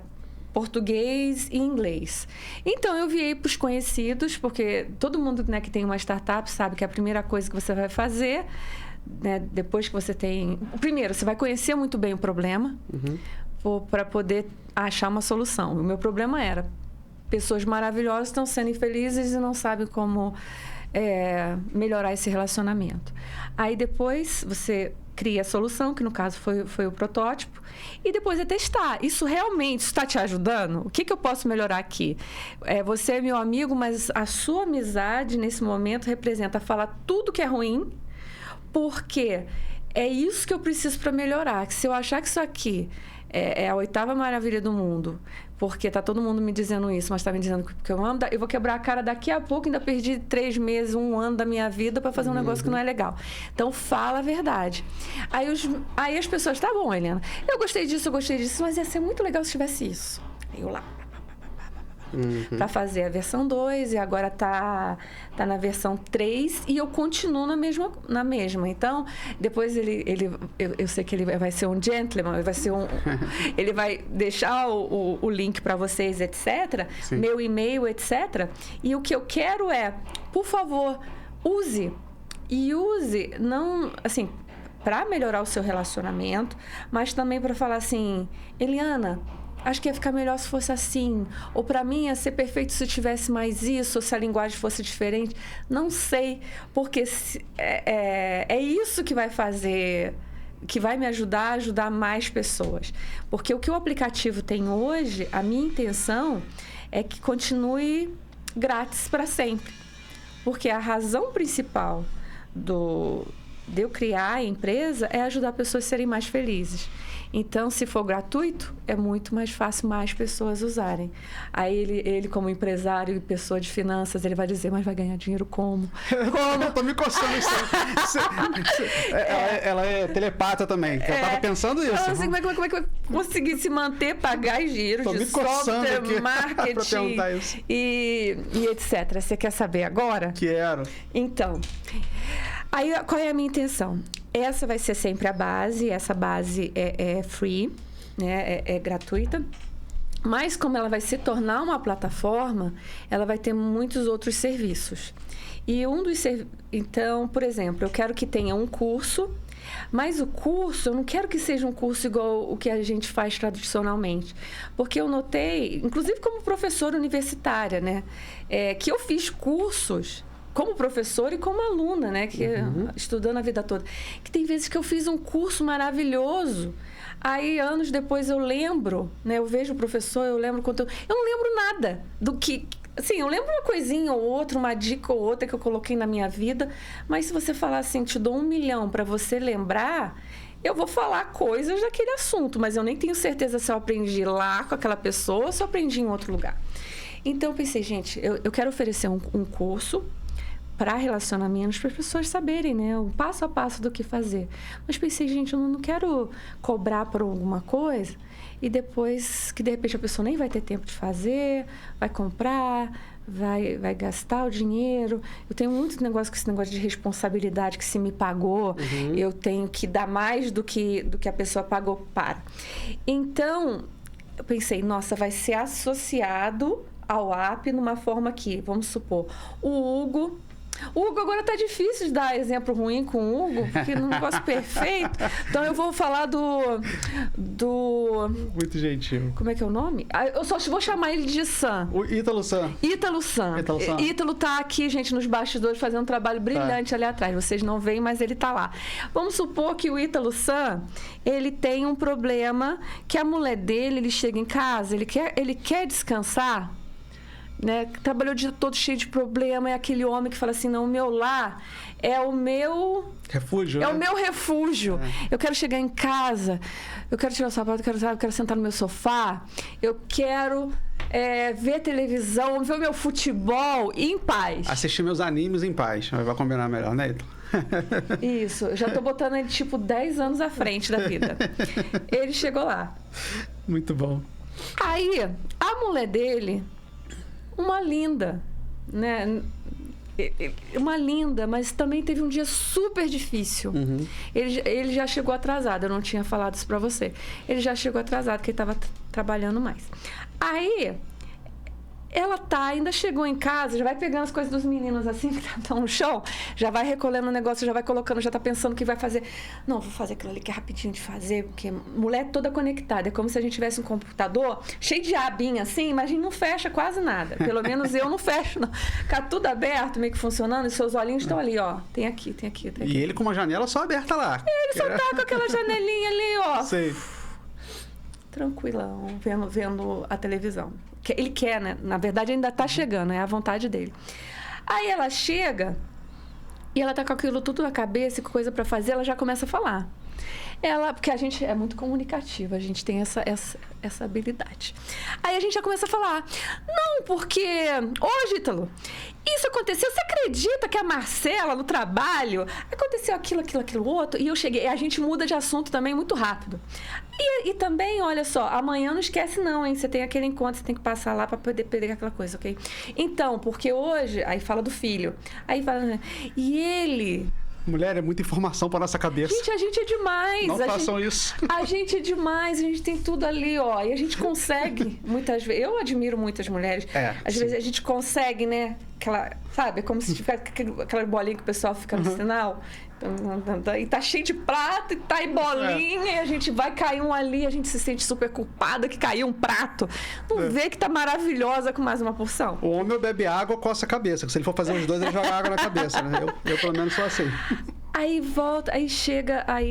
português e inglês. Então, eu enviei para os conhecidos, porque todo mundo, né, que tem uma startup sabe que a primeira coisa que você vai fazer, né, depois que você tem... Primeiro, você vai conhecer muito bem o problema para poder achar uma solução. O meu problema era pessoas maravilhosas estão sendo infelizes e não sabem como melhorar esse relacionamento. Aí, depois, você... cria a solução, que no caso foi o protótipo, e depois é testar. Isso realmente está te ajudando? O que eu posso melhorar aqui? Você é meu amigo, mas a sua amizade, nesse momento, representa falar tudo que é ruim, porque é isso que eu preciso para melhorar. Que se eu achar que isso aqui é a 8ª maravilha do mundo, porque tá todo mundo me dizendo isso, mas tá me dizendo que eu amo, eu vou quebrar a cara daqui a pouco, ainda perdi 3 meses, 1 ano da minha vida para fazer um negócio que não é legal. Então, fala a verdade. Aí as pessoas, tá bom, Helena, eu gostei disso, mas ia ser muito legal se tivesse isso. Aí eu lá... para fazer a versão 2, e agora tá na versão 3, e eu continuo na mesma. Então, depois eu sei que ele vai ser um gentleman, ele vai deixar o link para vocês, etc. Sim. Meu e-mail, etc. E o que eu quero por favor, use não, assim, para melhorar o seu relacionamento, mas também para falar assim, Eliana, acho que ia ficar melhor se fosse assim. Ou para mim ia ser perfeito se eu tivesse mais isso, ou se a linguagem fosse diferente. Não sei, porque é isso que vai fazer, que vai me ajudar a ajudar mais pessoas. Porque o que o aplicativo tem hoje, a minha intenção é que continue grátis para sempre. Porque a razão principal de eu criar a empresa é ajudar pessoas a serem mais felizes. Então, se for gratuito, é muito mais fácil mais pessoas usarem. Aí ele como empresário e pessoa de finanças, ele vai dizer, mas vai ganhar dinheiro como? Como? Eu tô me coçando isso. Ela é telepata também. Eu tava pensando isso. Então, assim, como é que vai conseguir se manter, pagar dinheiro de software, marketing e etc. Você quer saber agora? Quero. Então, aí qual é a minha intenção? Essa vai ser sempre a base, essa base é free, né? É gratuita. Mas como ela vai se tornar uma plataforma, ela vai ter muitos outros serviços. E então, por exemplo, eu quero que tenha um curso, mas o curso, eu não quero que seja um curso igual o que a gente faz tradicionalmente. Porque eu notei, inclusive como professora universitária, né? Que eu fiz cursos como professora e como aluna, né? Estudando a vida toda. Que tem vezes que eu fiz um curso maravilhoso. Aí, anos depois, eu lembro, né? Eu vejo o professor, eu lembro conteúdo. Eu não lembro nada do que... Assim, eu lembro uma coisinha ou outra, uma dica ou outra que eu coloquei na minha vida. Mas se você falar assim, te dou 1 milhão para você lembrar... Eu vou falar coisas daquele assunto, mas eu nem tenho certeza se eu aprendi lá com aquela pessoa ou se eu aprendi em outro lugar. Então, eu pensei, gente, eu quero oferecer um curso para relacionamentos, para as pessoas saberem, né, o passo a passo do que fazer. Mas pensei, gente, eu não quero cobrar por alguma coisa e depois que, de repente, a pessoa nem vai ter tempo de fazer, vai comprar, vai gastar o dinheiro. Eu tenho muito negócio com esse negócio de responsabilidade, que se me pagou, eu tenho que dar mais do que a pessoa pagou para. Então, eu pensei, nossa, vai ser associado ao app numa forma que, vamos supor, o Hugo agora tá difícil de dar exemplo ruim com o Hugo, porque é um negócio perfeito. Então eu vou falar do... Muito gentil. Como é que é o nome? Eu só vou chamar ele de Sam. O Ítalo Sam. Ítalo tá aqui, gente, nos bastidores, fazendo um trabalho brilhante ali atrás. Vocês não veem, mas ele tá lá. Vamos supor que o Ítalo Sam, ele tem um problema que a mulher dele, ele chega em casa, ele quer descansar, né? Trabalhou o dia todo cheio de problema, é aquele homem que fala assim, não, o meu lar é o meu... refúgio, o meu refúgio. Eu quero chegar em casa, eu quero tirar o sapato, eu quero sentar no meu sofá, eu quero ver televisão, ver o meu futebol em paz. Assistir meus animes em paz. Vai combinar melhor, né, Ítalo? Isso, eu já tô botando ele tipo 10 anos à frente da vida. Ele chegou lá. Muito bom. Aí, a mulher dele... uma linda, né? Uma linda, mas também teve um dia super difícil. Ele já chegou atrasado, eu não tinha falado isso pra você. Ele já chegou atrasado, porque ele tava trabalhando mais. Aí, ela ainda chegou em casa, já vai pegando as coisas dos meninos assim, que estão no chão, já vai recolhendo o negócio, já vai colocando, já tá pensando o que vai fazer. Não, vou fazer aquilo ali que é rapidinho de fazer, porque mulher toda conectada. É como se a gente tivesse um computador cheio de abinha assim, mas a gente não fecha quase nada. Pelo menos eu não fecho, não. Fica tudo aberto, meio que funcionando, e seus olhinhos estão ali, ó. Tem aqui. E ele com uma janela só aberta lá. Ele só tá com aquela janelinha ali, ó. Sei. Tranquilão, vendo a televisão. Ele quer, né? Na verdade, ainda tá chegando, é a vontade dele. Aí ela chega e ela tá com aquilo tudo na cabeça, com coisa para fazer, ela já começa a falar. Porque a gente é muito comunicativa, a gente tem essa habilidade. Aí a gente já começa a falar, não, porque... Ô, Ítalo, isso aconteceu, você acredita que a Marcela, no trabalho, aconteceu aquilo outro? E eu cheguei, a gente muda de assunto também muito rápido. E também, olha só, amanhã não esquece não, hein? Você tem aquele encontro, você tem que passar lá para poder pegar aquela coisa, ok? Então, porque hoje... Aí fala do filho. Aí fala... E ele... Mulher, é muita informação para nossa cabeça. Gente, a gente é demais. Não façam isso. A gente é demais, a gente tem tudo ali, ó. E a gente consegue, muitas vezes... Eu admiro muitas mulheres. Às vezes a gente consegue, né? Sabe? É como se tivesse aquela bolinha que o pessoal fica no sinal. E tá cheio de prato, e tá em bolinha, e a gente vai cair um ali, a gente se sente super culpada que caiu um prato. Não vê que tá maravilhosa com mais uma porção. O homem bebe água, coça a cabeça. Que se ele for fazer os dois, ele joga água na cabeça, né? Eu pelo menos sou assim. Aí volta,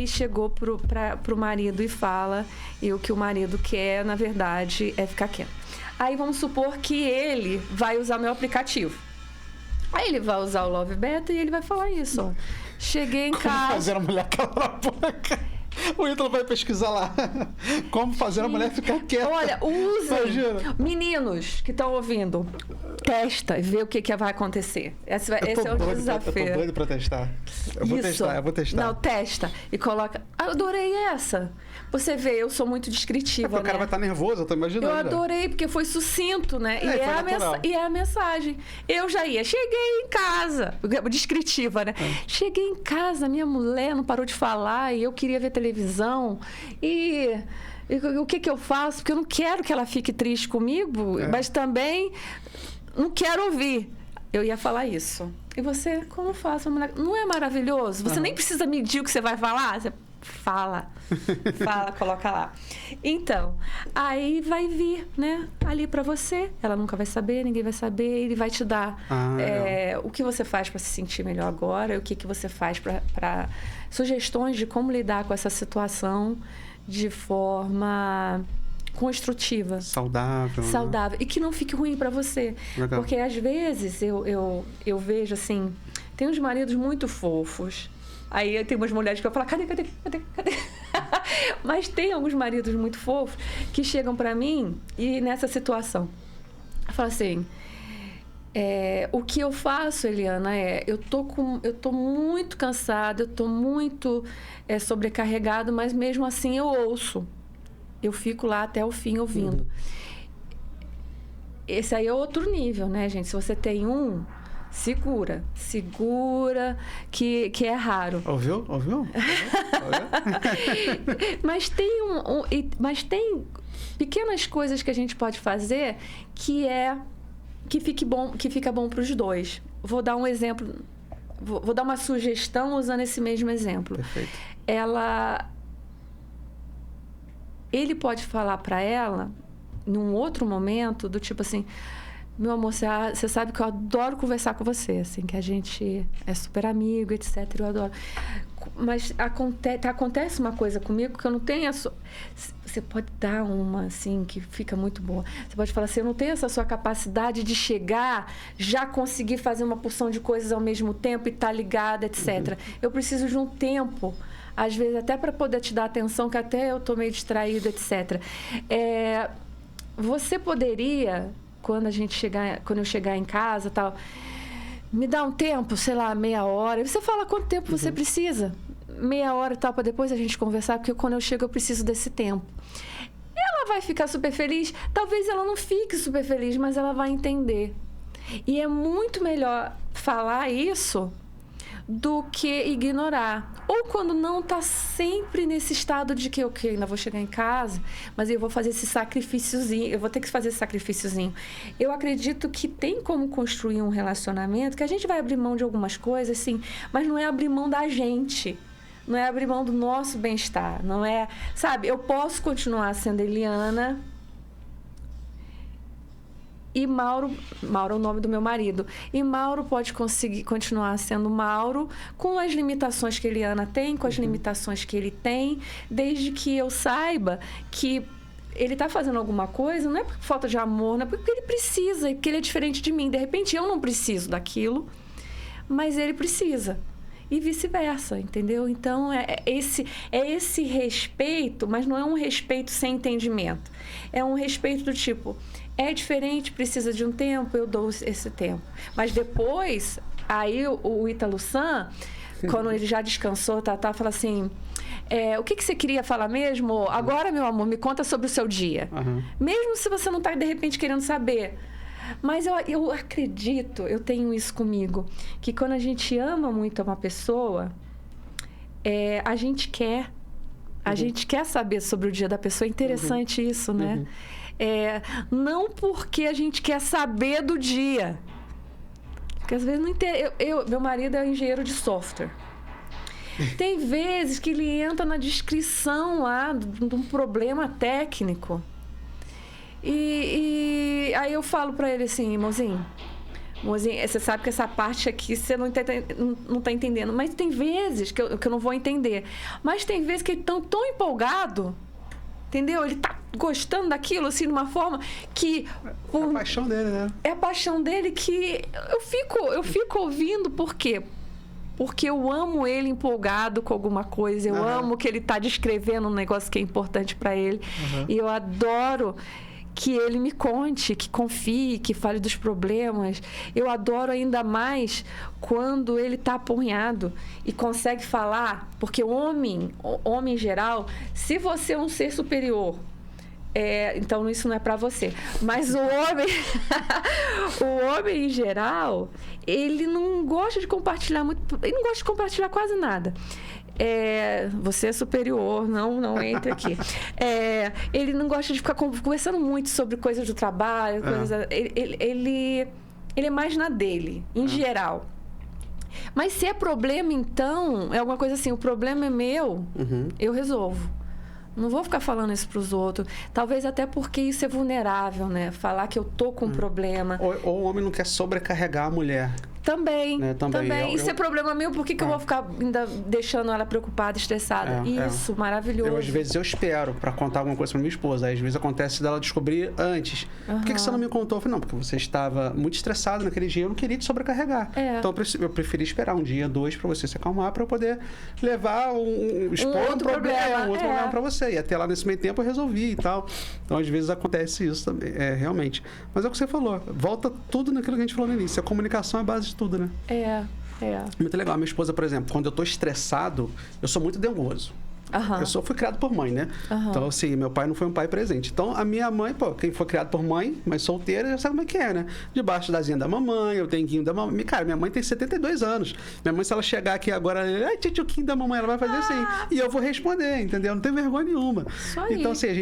chegou pro marido e fala, e o que o marido quer, na verdade, é ficar quieto. Aí vamos supor que ele vai usar meu aplicativo. Aí ele vai usar o Love Beta e ele vai falar isso, ó. Cheguei em Como casa. fazer a mulher calar a boca. O Ítalo vai pesquisar lá. Como fazer a mulher ficar quieta. Olha, usem. Imagina. Meninos que estão ouvindo, testa e vê o que vai acontecer. Esse é o desafio. Eu tô doido pra testar. Eu vou testar. Não, testa e coloca. Adorei essa. Você vê, eu sou muito descritiva, né? O cara vai estar nervoso, eu tô imaginando. Eu adorei, porque foi sucinto, né? E é a mensagem. Eu já ia. Cheguei em casa. Descritiva, né? Cheguei em casa, minha mulher não parou de falar e eu queria ver televisão. E o que eu faço? Porque eu não quero que ela fique triste comigo, mas também não quero ouvir. Eu ia falar isso. E você, como faço? Não é maravilhoso? Você nem precisa medir o que você vai falar. Você fala, coloca lá. Então, aí vai vir, né, ali para você. Ela nunca vai saber, ninguém vai saber. Ele vai te dar o que você faz para se sentir melhor agora, o que você faz para sugestões de como lidar com essa situação de forma construtiva. Saudável. Saudável. E que não fique ruim para você. Legal. Porque às vezes eu vejo assim, tem uns maridos muito fofos. Aí tem umas mulheres que eu falo, cadê? Mas tem alguns maridos muito fofos que chegam pra mim e nessa situação. Eu falo assim, o que eu faço, Eliana, eu tô muito cansada, eu tô muito sobrecarregado, mas mesmo assim eu ouço. Eu fico lá até o fim ouvindo. Esse aí é outro nível, né, gente? Se você tem segura, que é raro. Ouviu? Mas tem pequenas coisas que a gente pode fazer que fica bom para os dois. Vou dar um exemplo, vou dar uma sugestão usando esse mesmo exemplo. Perfeito. Ele pode falar para ela num outro momento do tipo assim: meu amor, você sabe que eu adoro conversar com você, assim, que a gente é super amigo, etc. Eu adoro. Mas acontece uma coisa comigo que eu não tenho Você pode dar uma, assim, que fica muito boa. Você pode falar assim: eu não tenho essa sua capacidade de chegar, já conseguir fazer uma porção de coisas ao mesmo tempo e estar ligada, etc. Eu preciso de um tempo, às vezes até para poder te dar atenção, que até eu estou meio distraída, etc. Você poderia... Quando eu chegar em casa, tal, me dá um tempo, sei lá, meia hora. Você fala quanto tempo você precisa? Meia hora e tal, para depois a gente conversar, porque quando eu chego eu preciso desse tempo. Ela vai ficar super feliz? Talvez ela não fique super feliz, mas ela vai entender. E é muito melhor falar isso do que ignorar. Ou quando não está sempre nesse estado de que ainda vou chegar em casa, mas eu vou fazer esse sacrifíciozinho, eu vou ter que fazer esse sacrifíciozinho. Eu acredito que tem como construir um relacionamento, que a gente vai abrir mão de algumas coisas, sim, mas não é abrir mão da gente. Não é abrir mão do nosso bem-estar. Não é... Sabe, eu posso continuar sendo Eliana... E Mauro é o nome do meu marido. E Mauro pode conseguir continuar sendo Mauro com as limitações que Eliana tem, com as limitações que ele tem, desde que eu saiba que ele está fazendo alguma coisa, não é por falta de amor, não é porque ele precisa, porque ele é diferente de mim. De repente, eu não preciso daquilo, mas ele precisa. E vice-versa, entendeu? Então, é esse respeito, mas não é um respeito sem entendimento. É um respeito do tipo... É diferente, precisa de um tempo, eu dou esse tempo. Mas depois, aí o Ítalo San, quando ele já descansou, fala assim... o que você queria falar mesmo? Agora, meu amor, me conta sobre o seu dia. Mesmo se você não está, de repente, querendo saber. Mas eu acredito, eu tenho isso comigo, que quando a gente ama muito uma pessoa, a gente quer saber sobre o dia da pessoa. É interessante isso, né? Não porque a gente quer saber do dia. Porque às vezes não entende. Meu marido é engenheiro de software. Tem vezes que ele entra na descrição lá de um problema técnico. E aí eu falo para ele assim: mozinho, você sabe que essa parte aqui você não tá entendendo. Mas tem vezes que eu não vou entender. Mas tem vezes que ele tá tão empolgado, entendeu? Ele tá gostando daquilo, assim, de uma forma que... É a paixão dele, né? É a paixão dele que eu fico ouvindo, por quê? porque eu amo ele empolgado com alguma coisa, eu amo que ele está descrevendo um negócio que é importante para ele. E eu adoro que ele me conte, que confie, que fale dos problemas. Eu adoro ainda mais quando ele está apurrinhado e consegue falar, porque o homem em geral, se você é um ser superior, então isso não é para você. Mas o homem em geral, ele não gosta de compartilhar muito, ele não gosta de compartilhar quase nada. Você é superior, não entre aqui. Ele não gosta de ficar conversando muito sobre coisas do trabalho, ele é mais na dele, em geral. Mas se é problema, então, é alguma coisa assim, o problema é meu, eu resolvo. Não vou ficar falando isso para os outros. Talvez até porque isso é vulnerável, né? Falar que eu tô com um problema. Ou o homem não quer sobrecarregar a mulher. Também. Isso é problema meu, por que eu vou ficar ainda deixando ela preocupada, estressada? Isso, maravilhoso. Às vezes eu espero para contar alguma coisa para minha esposa. Aí, às vezes acontece dela descobrir antes. Por que você não me contou? Eu falei, não, porque você estava muito estressado naquele dia, eu não queria te sobrecarregar. Então eu preferi esperar um dia, 2 para você se acalmar, para eu poder levar expor um problema para você. E até lá nesse meio tempo eu resolvi e tal. Então às vezes acontece isso também, realmente. Mas é o que você falou, volta tudo naquilo que a gente falou no início. A comunicação é a base de tudo, né? Muito legal. A minha esposa, por exemplo, quando eu tô estressado, eu sou muito dengoso. Eu fui criado por mãe, né? Então, assim, meu pai não foi um pai presente. Então, a minha mãe, quem foi criado por mãe, mas solteira, já sabe como é que é, né? Debaixo da asinha da mamãe, o denguinho da mamãe. Cara, minha mãe tem 72 anos. Minha mãe, se ela chegar aqui agora, tchutchuquinho da mamãe, ela vai fazer assim. E eu vou responder, entendeu? Não tem vergonha nenhuma. Então, assim, a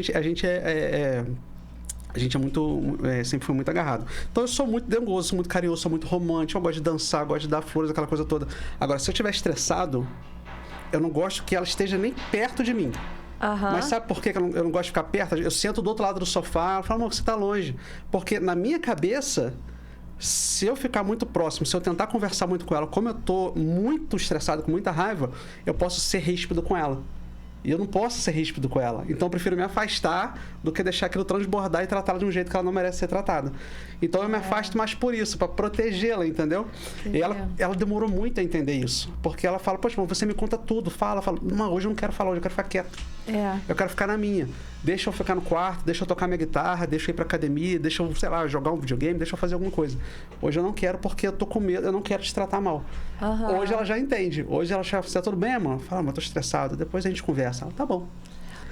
gente muito, sempre foi muito agarrado. Então eu sou muito dengoso, sou muito carinhoso, sou muito romântico, eu gosto de dançar, gosto de dar flores, aquela coisa toda. Agora, se eu estiver estressado, eu não gosto que ela esteja nem perto de mim. Mas sabe por que eu não gosto de ficar perto? Eu sento do outro lado do sofá, ela fala, amor, você está longe. Porque na minha cabeça, se eu ficar muito próximo, se eu tentar conversar muito com ela, como eu tô muito estressado, com muita raiva, eu posso ser ríspido com ela. E eu não posso ser ríspido com ela. Então, eu prefiro me afastar do que deixar aquilo transbordar e tratá-la de um jeito que ela não merece ser tratada. Então, eu me afasto mais por isso, para protegê-la, entendeu? E ela demorou muito a entender isso. Porque ela fala, poxa, mas você me conta tudo. Fala. Não, hoje eu não quero falar, hoje eu quero ficar quieto. Eu quero ficar na minha. Deixa eu ficar no quarto, deixa eu tocar minha guitarra, deixa eu ir pra academia, deixa eu, sei lá, jogar um videogame, deixa eu fazer alguma coisa. Hoje eu não quero porque eu tô com medo, eu não quero te tratar mal. Hoje ela já entende. Hoje ela já fala, tudo bem, amor? Fala, mas eu tô estressado. Depois a gente conversa. Ela, tá bom.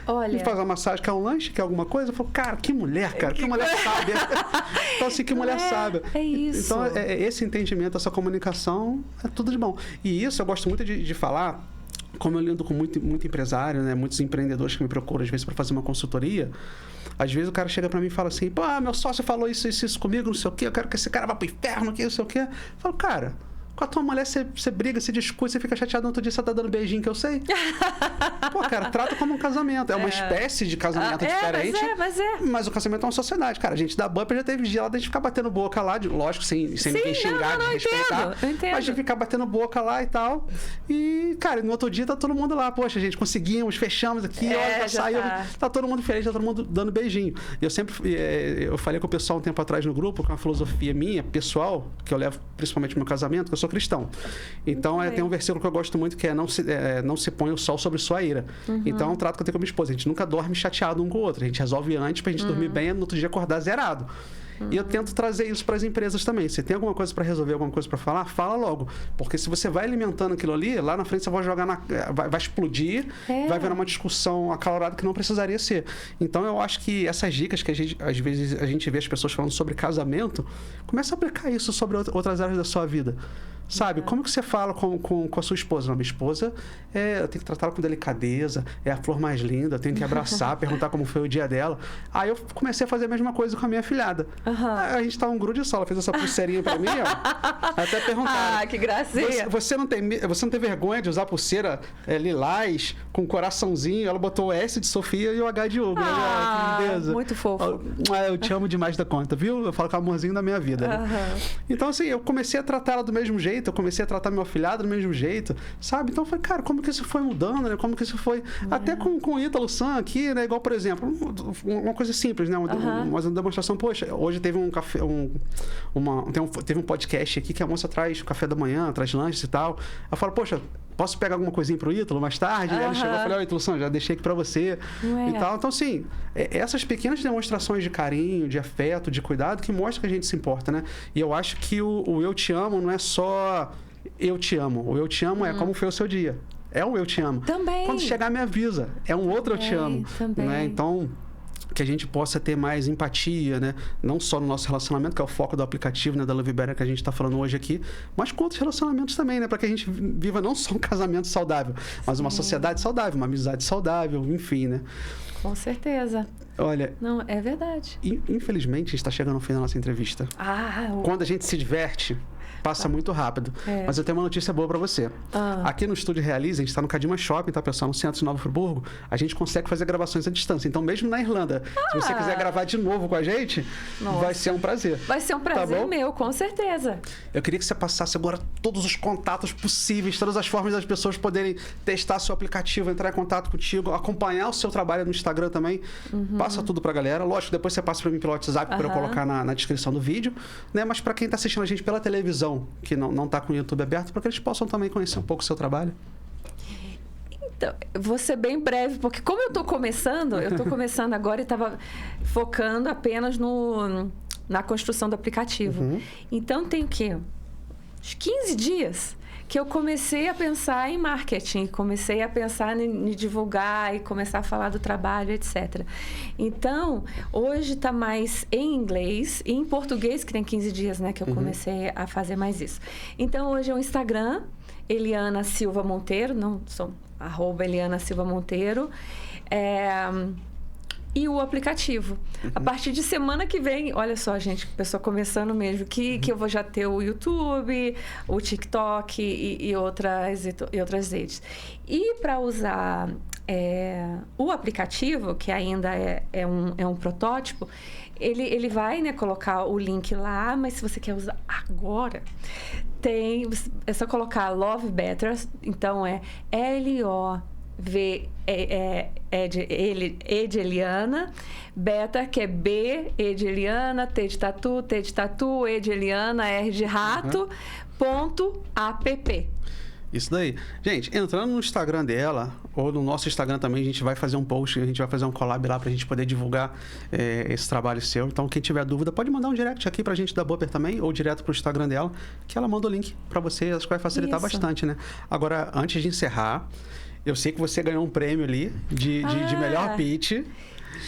Olha. Me faz uma massagem, quer um lanche, quer alguma coisa? Eu falo, cara, que mulher, cara, que mulher sábia. Então, assim, que mulher sábia. É isso. Então, esse entendimento, essa comunicação, é tudo de bom. E isso eu gosto muito de falar, como eu lido com muito empresário, né? Muitos empreendedores que me procuram, às vezes, para fazer uma consultoria. Às vezes o cara chega para mim e fala assim, pô, meu sócio falou isso comigo, não sei o quê, eu quero que esse cara vá pro inferno, que não sei o quê. Eu falo, cara, com a tua mulher você briga, você discute, você fica chateado, no outro dia você tá dando beijinho, que eu sei. Pô, cara, trata como um casamento. É uma espécie de casamento diferente. Mas o casamento é uma sociedade, cara. A gente da Bumper já teve dia lá de ficar batendo boca lá, lógico, sem ninguém xingar, de respeitar. Entendo. Mas de ficar batendo boca lá e tal. E, cara, no outro dia tá todo mundo lá. Poxa, gente, conseguimos, fechamos aqui, olha, já saiu. Tá todo mundo feliz, tá todo mundo dando beijinho. Eu falei com o pessoal um tempo atrás no grupo, com uma filosofia minha, pessoal, que eu levo principalmente no meu casamento, que eu sou cristão. Então, tem um versículo que eu gosto muito, que é não se põe o sol sobre sua ira. Então, é um trato que eu tenho com a minha esposa. A gente nunca dorme chateado um com o outro. A gente resolve antes pra gente dormir bem e no outro dia acordar zerado. E eu tento trazer isso para as empresas também. Se tem alguma coisa para resolver, alguma coisa para falar, fala logo. Porque se você vai alimentando aquilo ali, lá na frente você vai jogar vai explodir, vai virar uma discussão acalorada que não precisaria ser. Então eu acho que essas dicas que às vezes a gente vê as pessoas falando sobre casamento, começa a aplicar isso sobre outras áreas da sua vida. Sabe? Como que você fala com a sua esposa? Não, minha esposa, eu tenho que tratá-la com delicadeza, é a flor mais linda, eu tenho que abraçar, perguntar como foi o dia dela. Aí eu comecei a fazer a mesma coisa com a minha filhada. A gente tá um grude só, ela fez essa pulseirinha pra mim, ó. Até perguntaram. Ah, que gracinha. Você não tem vergonha de usar pulseira lilás, com coraçãozinho? Ela botou o S de Sofia e o H de Hugo. Que lindeza. Muito fofo. Eu te amo demais da conta, viu? Eu falo com o amorzinho da minha vida. Né? Então, assim, eu comecei a tratar ela do mesmo jeito. jeito, eu comecei a tratar meu afilhado do mesmo jeito, sabe? Então eu falei, cara, como que isso foi mudando, né? Como que isso foi... Até com o Ítalo San aqui, né? Igual, por exemplo, uma coisa simples, né? Uma demonstração, poxa, hoje teve um café, teve um podcast aqui que a moça traz café da manhã, traz lanches e tal. Eu falo, poxa, posso pegar alguma coisinha pro Ítalo mais tarde? Aí ele chegou e falou, Ítalo San, já deixei aqui pra você e tal. Então, assim, essas pequenas demonstrações de carinho, de afeto, de cuidado, que mostram que a gente se importa, né? E eu acho que o eu te amo não é só eu te amo. O eu te amo é como foi o seu dia. É o eu te amo. Também. Quando chegar, me avisa. É um outro eu te amo. Também. Né? Então, que a gente possa ter mais empatia, né? Não só no nosso relacionamento, que é o foco do aplicativo, né? Da Love Better que a gente está falando hoje aqui, mas com outros relacionamentos também, né? Para que a gente viva não só um casamento saudável, mas uma sociedade saudável, uma amizade saudável, enfim, né? Com certeza. Olha... Não, é verdade. Infelizmente, a gente está chegando ao fim da nossa entrevista. Quando a gente se diverte, passa muito rápido. Mas eu tenho uma notícia boa para você. Aqui no Estúdio Realize, a gente está no Cadima Shopping, tá, pessoal? No centro de Nova Friburgo. A gente consegue fazer gravações à distância. Então, mesmo na Irlanda, se você quiser gravar de novo com a gente, vai ser um prazer. Vai ser um prazer meu, com certeza. Eu queria que você passasse agora todos os contatos possíveis, todas as formas das pessoas poderem testar seu aplicativo, entrar em contato contigo, acompanhar o seu trabalho no Instagram também. Passa tudo pra galera. Lógico, depois você passa para mim pelo WhatsApp para eu colocar na descrição do vídeo, né? Mas para quem tá assistindo a gente pela televisão, que não está com o YouTube aberto, para que eles possam também conhecer um pouco o seu trabalho. Então, vou ser bem breve, porque como eu estou começando agora e estava focando apenas na construção do aplicativo. Então, tem o quê? Uns 15 dias que eu comecei a pensar em marketing, comecei a pensar em divulgar e começar a falar do trabalho, etc. Então, hoje está mais em inglês e em português, que tem 15 dias, né, que eu comecei a fazer mais isso. Então, hoje é o Instagram, Eliana Silva Monteiro, não sou @Eliana Silva Monteiro, e o aplicativo. A partir de semana que vem, olha só, gente, pessoa começando mesmo, que eu vou já ter o YouTube, o TikTok e outras redes. E para usar o aplicativo, que ainda é um protótipo, ele vai, né, colocar o link lá, mas se você quer usar agora, é só colocar Love Better, então é E de Eliana, Beta, que é B, E de Eliana, T de tatu, E de Eliana, R de rato, .app. Isso daí. Gente, entrando no Instagram dela, ou no nosso Instagram também, a gente vai fazer um post, a gente vai fazer um collab lá pra gente poder divulgar esse trabalho seu. Então, quem tiver dúvida, pode mandar um direct aqui pra gente da Bupper também, ou direto pro Instagram dela, que ela manda o link pra você. Acho que vai facilitar bastante, né? Agora, antes de encerrar, eu sei que você ganhou um prêmio ali de melhor pitch.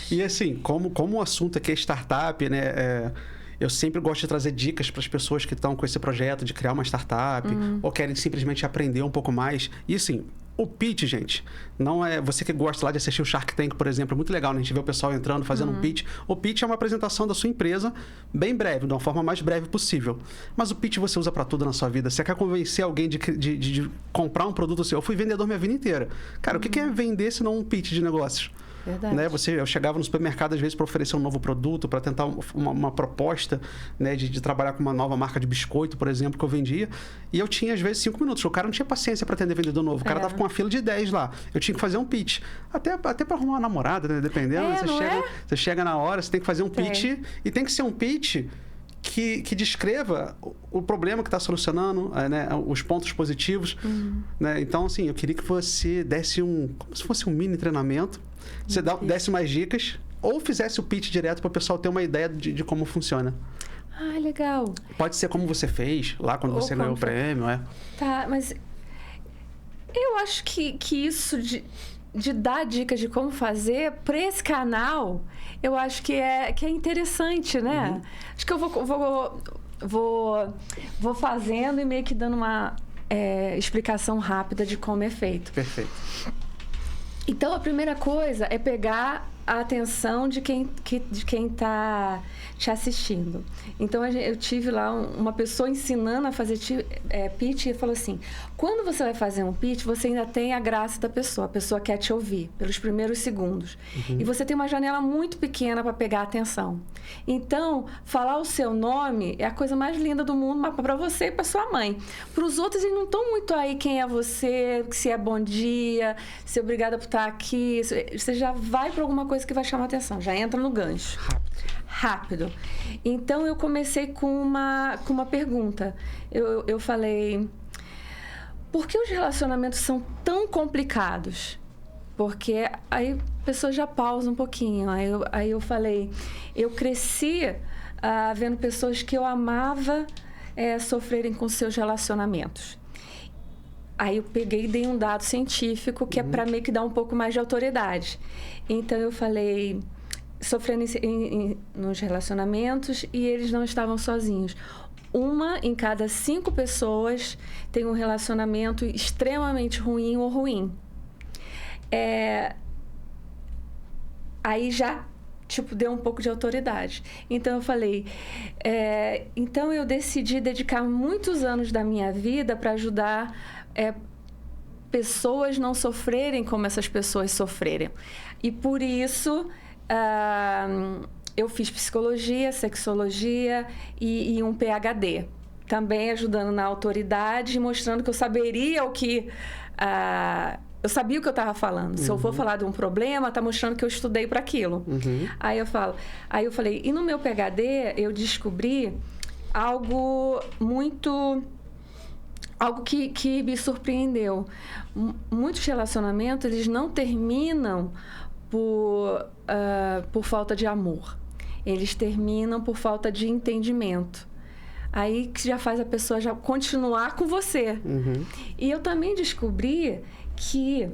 E assim, como o assunto aqui é startup, né? Eu sempre gosto de trazer dicas para as pessoas que estão com esse projeto de criar uma startup ou querem simplesmente aprender um pouco mais. E assim, o pitch, gente, não é... Você que gosta lá de assistir o Shark Tank, por exemplo, é muito legal, né? A gente vê o pessoal entrando, fazendo um pitch. O pitch é uma apresentação da sua empresa bem breve, de uma forma mais breve possível. Mas o pitch você usa para tudo na sua vida. Você quer convencer alguém de comprar um produto seu. Eu fui vendedor minha vida inteira. Cara, o que é vender se não um pitch de negócios? Verdade. Né? Eu chegava no supermercado, às vezes, para oferecer um novo produto, para tentar uma proposta, né, de trabalhar com uma nova marca de biscoito, por exemplo, que eu vendia. E eu tinha, às vezes, 5 minutos. O cara não tinha paciência para atender vendedor novo. O cara tava com uma fila de 10 lá. Eu tinha que fazer um pitch. Até para arrumar uma namorada, né? Dependendo. Você chega na hora, você tem que fazer um pitch. E tem que ser um pitch que descreva o problema que está solucionando, né, os pontos positivos. Né? Então, assim, eu queria que você desse como se fosse um mini treinamento. Você desse mais dicas ou fizesse o pitch direto para o pessoal ter uma ideia de como funciona. Ah, legal. Pode ser como você fez lá quando você ganhou o prêmio. Tá, mas eu acho que isso de dar dicas de como fazer para esse canal, eu acho que é interessante, né? Acho que eu vou fazendo e meio que dando uma explicação rápida de como é feito. Perfeito. Então, a primeira coisa é pegar a atenção de quem está te assistindo. Então, eu tive lá uma pessoa ensinando a fazer pitch e falou assim, quando você vai fazer um pitch, você ainda tem a graça da pessoa. A pessoa quer te ouvir pelos primeiros segundos. E você tem uma janela muito pequena para pegar a atenção. Então, falar o seu nome é a coisa mais linda do mundo para você e para sua mãe. Para os outros, eles não estão muito aí quem é você, se é bom dia, se é obrigada por estar aqui. Você já vai para alguma coisa que vai chamar atenção, já entra no gancho. Rápido. Então, eu comecei com uma pergunta. Eu falei, por que os relacionamentos são tão complicados? Porque aí a pessoa já pausa um pouquinho. Aí eu falei, eu cresci vendo pessoas que eu amava sofrerem com seus relacionamentos. Aí eu peguei e dei um dado científico que é para meio que dar um pouco mais de autoridade. Então eu falei, sofrendo nos relacionamentos e eles não estavam sozinhos. 1 em cada 5 pessoas tem um relacionamento extremamente ruim ou ruim. Aí já, deu um pouco de autoridade. Então, eu falei... então, eu decidi dedicar muitos anos da minha vida para ajudar pessoas não sofrerem como essas pessoas sofrerem. E, por isso... eu fiz psicologia, sexologia e um PhD. Também ajudando na autoridade, mostrando que eu saberia o que... eu sabia o que eu estava falando. Se eu for falar de um problema, está mostrando que eu estudei para aquilo. Aí eu falei, e no meu PhD eu descobri algo que me surpreendeu. Muitos relacionamentos, eles não terminam por falta de amor. Eles terminam por falta de entendimento. Aí que já faz a pessoa já continuar com você. E eu também descobri que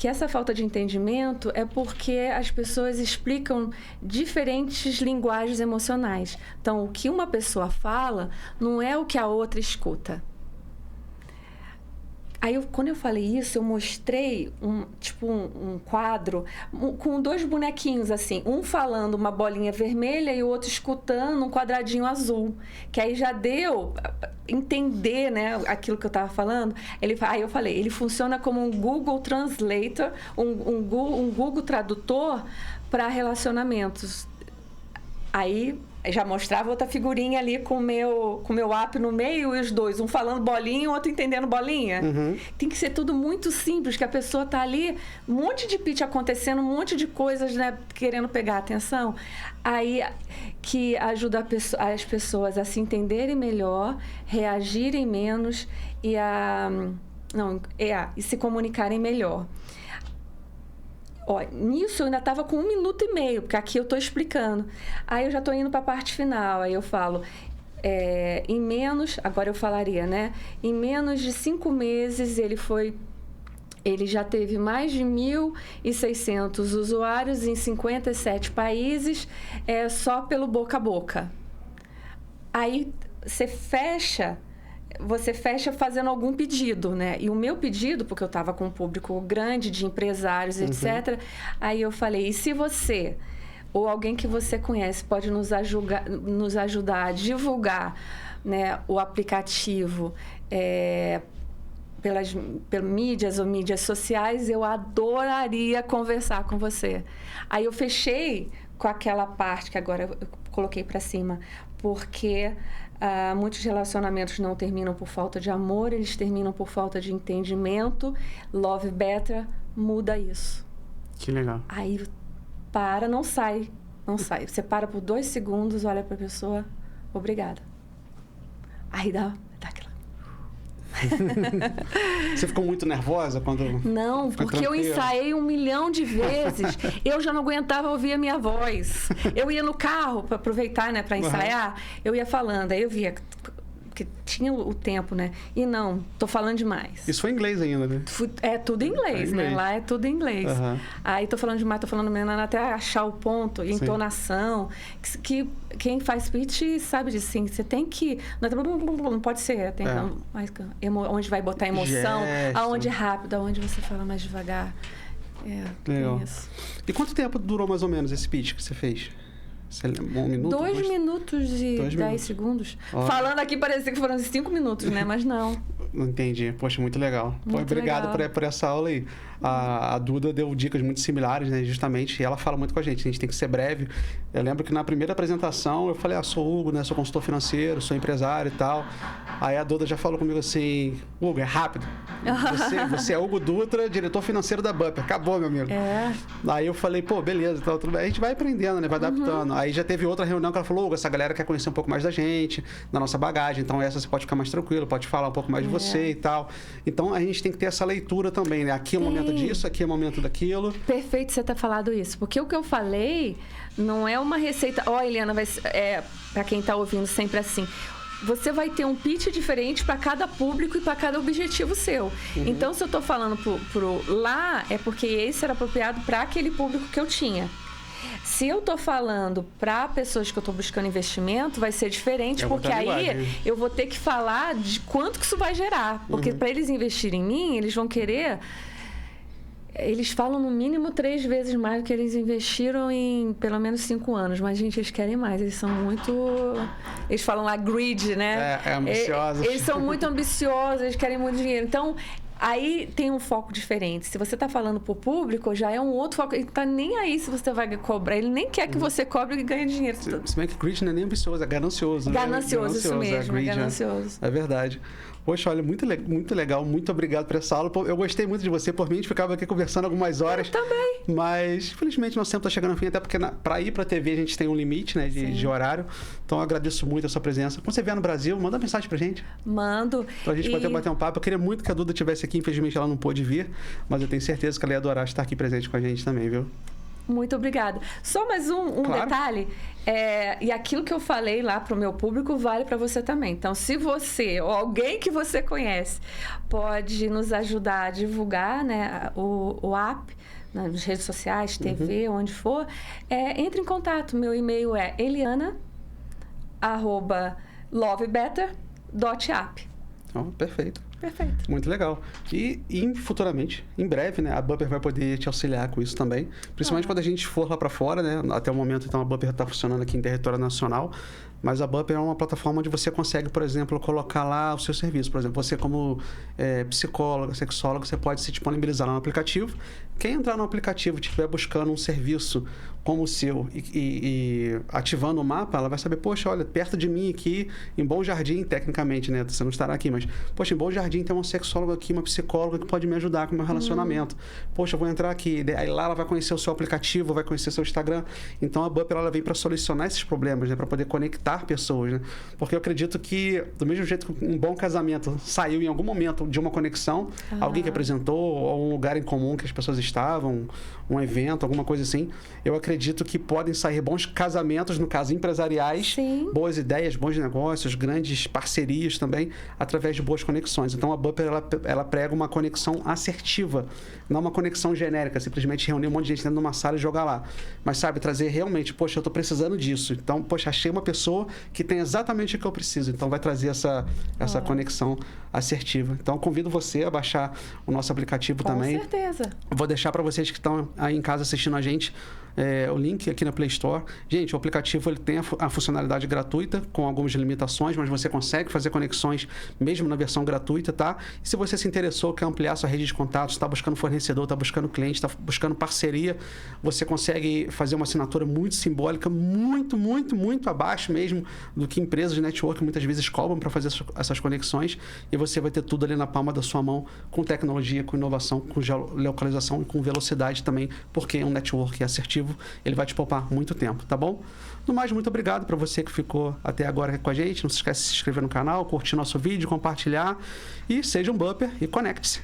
essa falta de entendimento é porque as pessoas explicam diferentes linguagens emocionais. Então, o que uma pessoa fala não é o que a outra escuta. Aí, quando eu falei isso, eu mostrei um quadro com 2 bonequinhos, assim. Um falando uma bolinha vermelha e o outro escutando um quadradinho azul. Que aí já deu entender, né, aquilo que eu estava falando. Aí eu falei, ele funciona como um Google Translator, um Google Tradutor para relacionamentos. Aí... já mostrava outra figurinha ali com o meu app no meio e os dois, um falando bolinha e o outro entendendo bolinha. Tem que ser tudo muito simples, que a pessoa tá ali, um monte de pitch acontecendo, um monte de coisas, né, querendo pegar a atenção. Aí que ajuda as pessoas a se entenderem melhor, reagirem menos e e se comunicarem melhor. Nisso eu ainda estava com 1 minuto e meio, porque aqui eu estou explicando. Aí eu já estou indo para a parte final, aí eu falo, agora eu falaria, né? Em menos de 5 meses ele já teve mais de 1.600 usuários em 57 países, só pelo boca a boca. Aí você fecha fazendo algum pedido, né? E o meu pedido, porque eu estava com um público grande de empresários, etc. Aí eu falei, e se você ou alguém que você conhece pode nos ajudar a divulgar, né, o aplicativo pelas mídias ou mídias sociais, eu adoraria conversar com você. Aí eu fechei com aquela parte que agora eu coloquei para cima, porque... muitos relacionamentos não terminam por falta de amor, eles terminam por falta de entendimento. Love Better muda isso. Que legal. Aí não sai. Você para por 2 segundos, olha para a pessoa, obrigada. Aí dá aquela... Você ficou muito nervosa quando... Não, porque eu ensaiei 1 milhão de vezes. Eu já não aguentava ouvir a minha voz. Eu ia no carro para aproveitar, né, para ensaiar. Eu ia falando, aí eu via que tinha o tempo, né? E não, tô falando demais. Isso foi em inglês ainda, né? É tudo em inglês, né? Lá é tudo em inglês. Aí tô falando demais, tô falando menos, até achar o ponto, entonação. Que quem faz pitch sabe disso, sim. Você tem que... Não pode ser. Tem onde vai botar emoção, aonde é rápido, aonde você fala mais devagar. Legal. Isso. E quanto tempo durou mais ou menos esse pitch que você fez? Você lembra? 1 minuto? 2 minutos e 10 minutos. segundos. Ó. Falando aqui parecia que foram 5 minutos, né? Mas não. Entendi. Poxa, muito legal. Obrigado por essa aula aí. A Duda deu dicas muito similares, né? Justamente, e ela fala muito com a gente tem que ser breve. Eu lembro que na primeira apresentação eu falei, sou o Hugo, né? Sou consultor financeiro, sou empresário e tal. Aí a Duda já falou comigo assim, Hugo, é rápido. Você é Hugo Dutra, diretor financeiro da Bupper. Acabou, meu amigo. Aí eu falei, pô, beleza, então, tudo bem. A gente vai aprendendo, né? Vai adaptando. Aí já teve outra reunião que ela falou, Hugo, essa galera quer conhecer um pouco mais da gente, da nossa bagagem, então essa você pode ficar mais tranquilo, pode falar um pouco mais de você e tal. Então a gente tem que ter essa leitura também, né? Aqui é o momento disso, aqui é o momento daquilo. Perfeito você ter falado isso, porque o que eu falei não é uma receita... Eliana, para quem está ouvindo sempre assim... Você vai ter um pitch diferente para cada público e para cada objetivo seu. Então, se eu estou falando pro lá, é porque esse era apropriado para aquele público que eu tinha. Se eu estou falando para pessoas que eu estou buscando investimento, vai ser diferente, porque aí eu vou ter que falar de quanto que isso vai gerar. Porque para eles investirem em mim, eles vão querer... Eles falam no mínimo 3 vezes mais do que eles investiram em pelo menos 5 anos. Mas, gente, eles querem mais. Eles são muito... Eles falam lá greed, né? Ambiciosos. Eles são muito ambiciosos, eles querem muito dinheiro. Então, aí tem um foco diferente. Se você está falando para o público, já é um outro foco. Ele não está nem aí se você vai cobrar. Ele nem quer que você cobre e ganhe dinheiro. Se bem que greed não é nem ambicioso, é ganancioso. Ganancioso, isso mesmo. Greed, ganancioso. É verdade. Poxa, olha, muito legal, muito obrigado por essa aula. Eu gostei muito de você, por mim, a gente ficava aqui conversando algumas horas. Eu também. Mas, infelizmente, nosso tempo está chegando ao fim, até porque para ir para a TV a gente tem um limite, né, de horário. Então, eu agradeço muito a sua presença. Quando você vier no Brasil, manda uma mensagem pra gente. Mando. Pra gente poder bater um papo. Eu queria muito que a Duda estivesse aqui, infelizmente ela não pôde vir, mas eu tenho certeza que ela ia adorar estar aqui presente com a gente também, viu? Muito obrigada. Só mais um detalhe. E aquilo que eu falei lá para o meu público vale para você também. Então, se você ou alguém que você conhece pode nos ajudar a divulgar, né, o app nas redes sociais, TV, onde for, entre em contato. Meu e-mail é eliana@lovebetter.app. Perfeito. Perfeito. Muito legal. E futuramente, em breve, né, a Bupper vai poder te auxiliar com isso também. Principalmente quando a gente for lá para fora, né? Até o momento, então, a Bupper está funcionando aqui em território nacional. Mas a Bupper é uma plataforma onde você consegue, por exemplo, colocar lá o seu serviço. Por exemplo, você como psicóloga, sexóloga, você pode se disponibilizar lá no aplicativo. Quem entrar no aplicativo e estiver buscando um serviço como o seu e ativando o mapa, ela vai saber, poxa, olha, perto de mim aqui, em Bom Jardim, tecnicamente, né? Você não estará aqui, mas, poxa, em Bom Jardim tem uma sexóloga aqui, uma psicóloga que pode me ajudar com o meu relacionamento. Poxa, eu vou entrar aqui. Aí lá ela vai conhecer o seu aplicativo, vai conhecer seu Instagram. Então, a Bupper, ela vem para solucionar esses problemas, né? Para poder conectar pessoas, né? Porque eu acredito que, do mesmo jeito que um bom casamento saiu em algum momento de uma conexão, alguém que apresentou, ou um lugar em comum que as pessoas estavam, um evento, alguma coisa assim, eu acredito que podem sair bons casamentos, no caso, empresariais, boas ideias, bons negócios, grandes parcerias também, através de boas conexões. Então, a Bupper, ela prega uma conexão assertiva, não uma conexão genérica, simplesmente reunir um monte de gente dentro de uma sala e jogar lá. Mas, sabe, trazer realmente, poxa, eu estou precisando disso. Então, poxa, achei uma pessoa que tem exatamente o que eu preciso. Então, vai trazer essa conexão assertiva. Então, convido você a baixar o nosso aplicativo também. Com certeza. Vou deixar para vocês que estão aí em casa assistindo a gente o link aqui na Play Store. Gente, o aplicativo ele tem a funcionalidade gratuita, com algumas limitações, mas você consegue fazer conexões mesmo na versão gratuita, tá? E se você se interessou, quer ampliar sua rede de contatos, está buscando fornecedor, está buscando cliente, está buscando parceria, você consegue fazer uma assinatura muito simbólica, muito, muito, muito abaixo mesmo do que empresas de network muitas vezes cobram para fazer essas conexões, e você vai ter tudo ali na palma da sua mão, com tecnologia, com inovação, com geolocalização e com velocidade também, porque um network assertivo, ele vai te poupar muito tempo, tá bom? No mais, muito obrigado para você que ficou até agora aqui com a gente. Não se esquece de se inscrever no canal, curtir nosso vídeo, compartilhar, e seja um Bupper e conecte-se.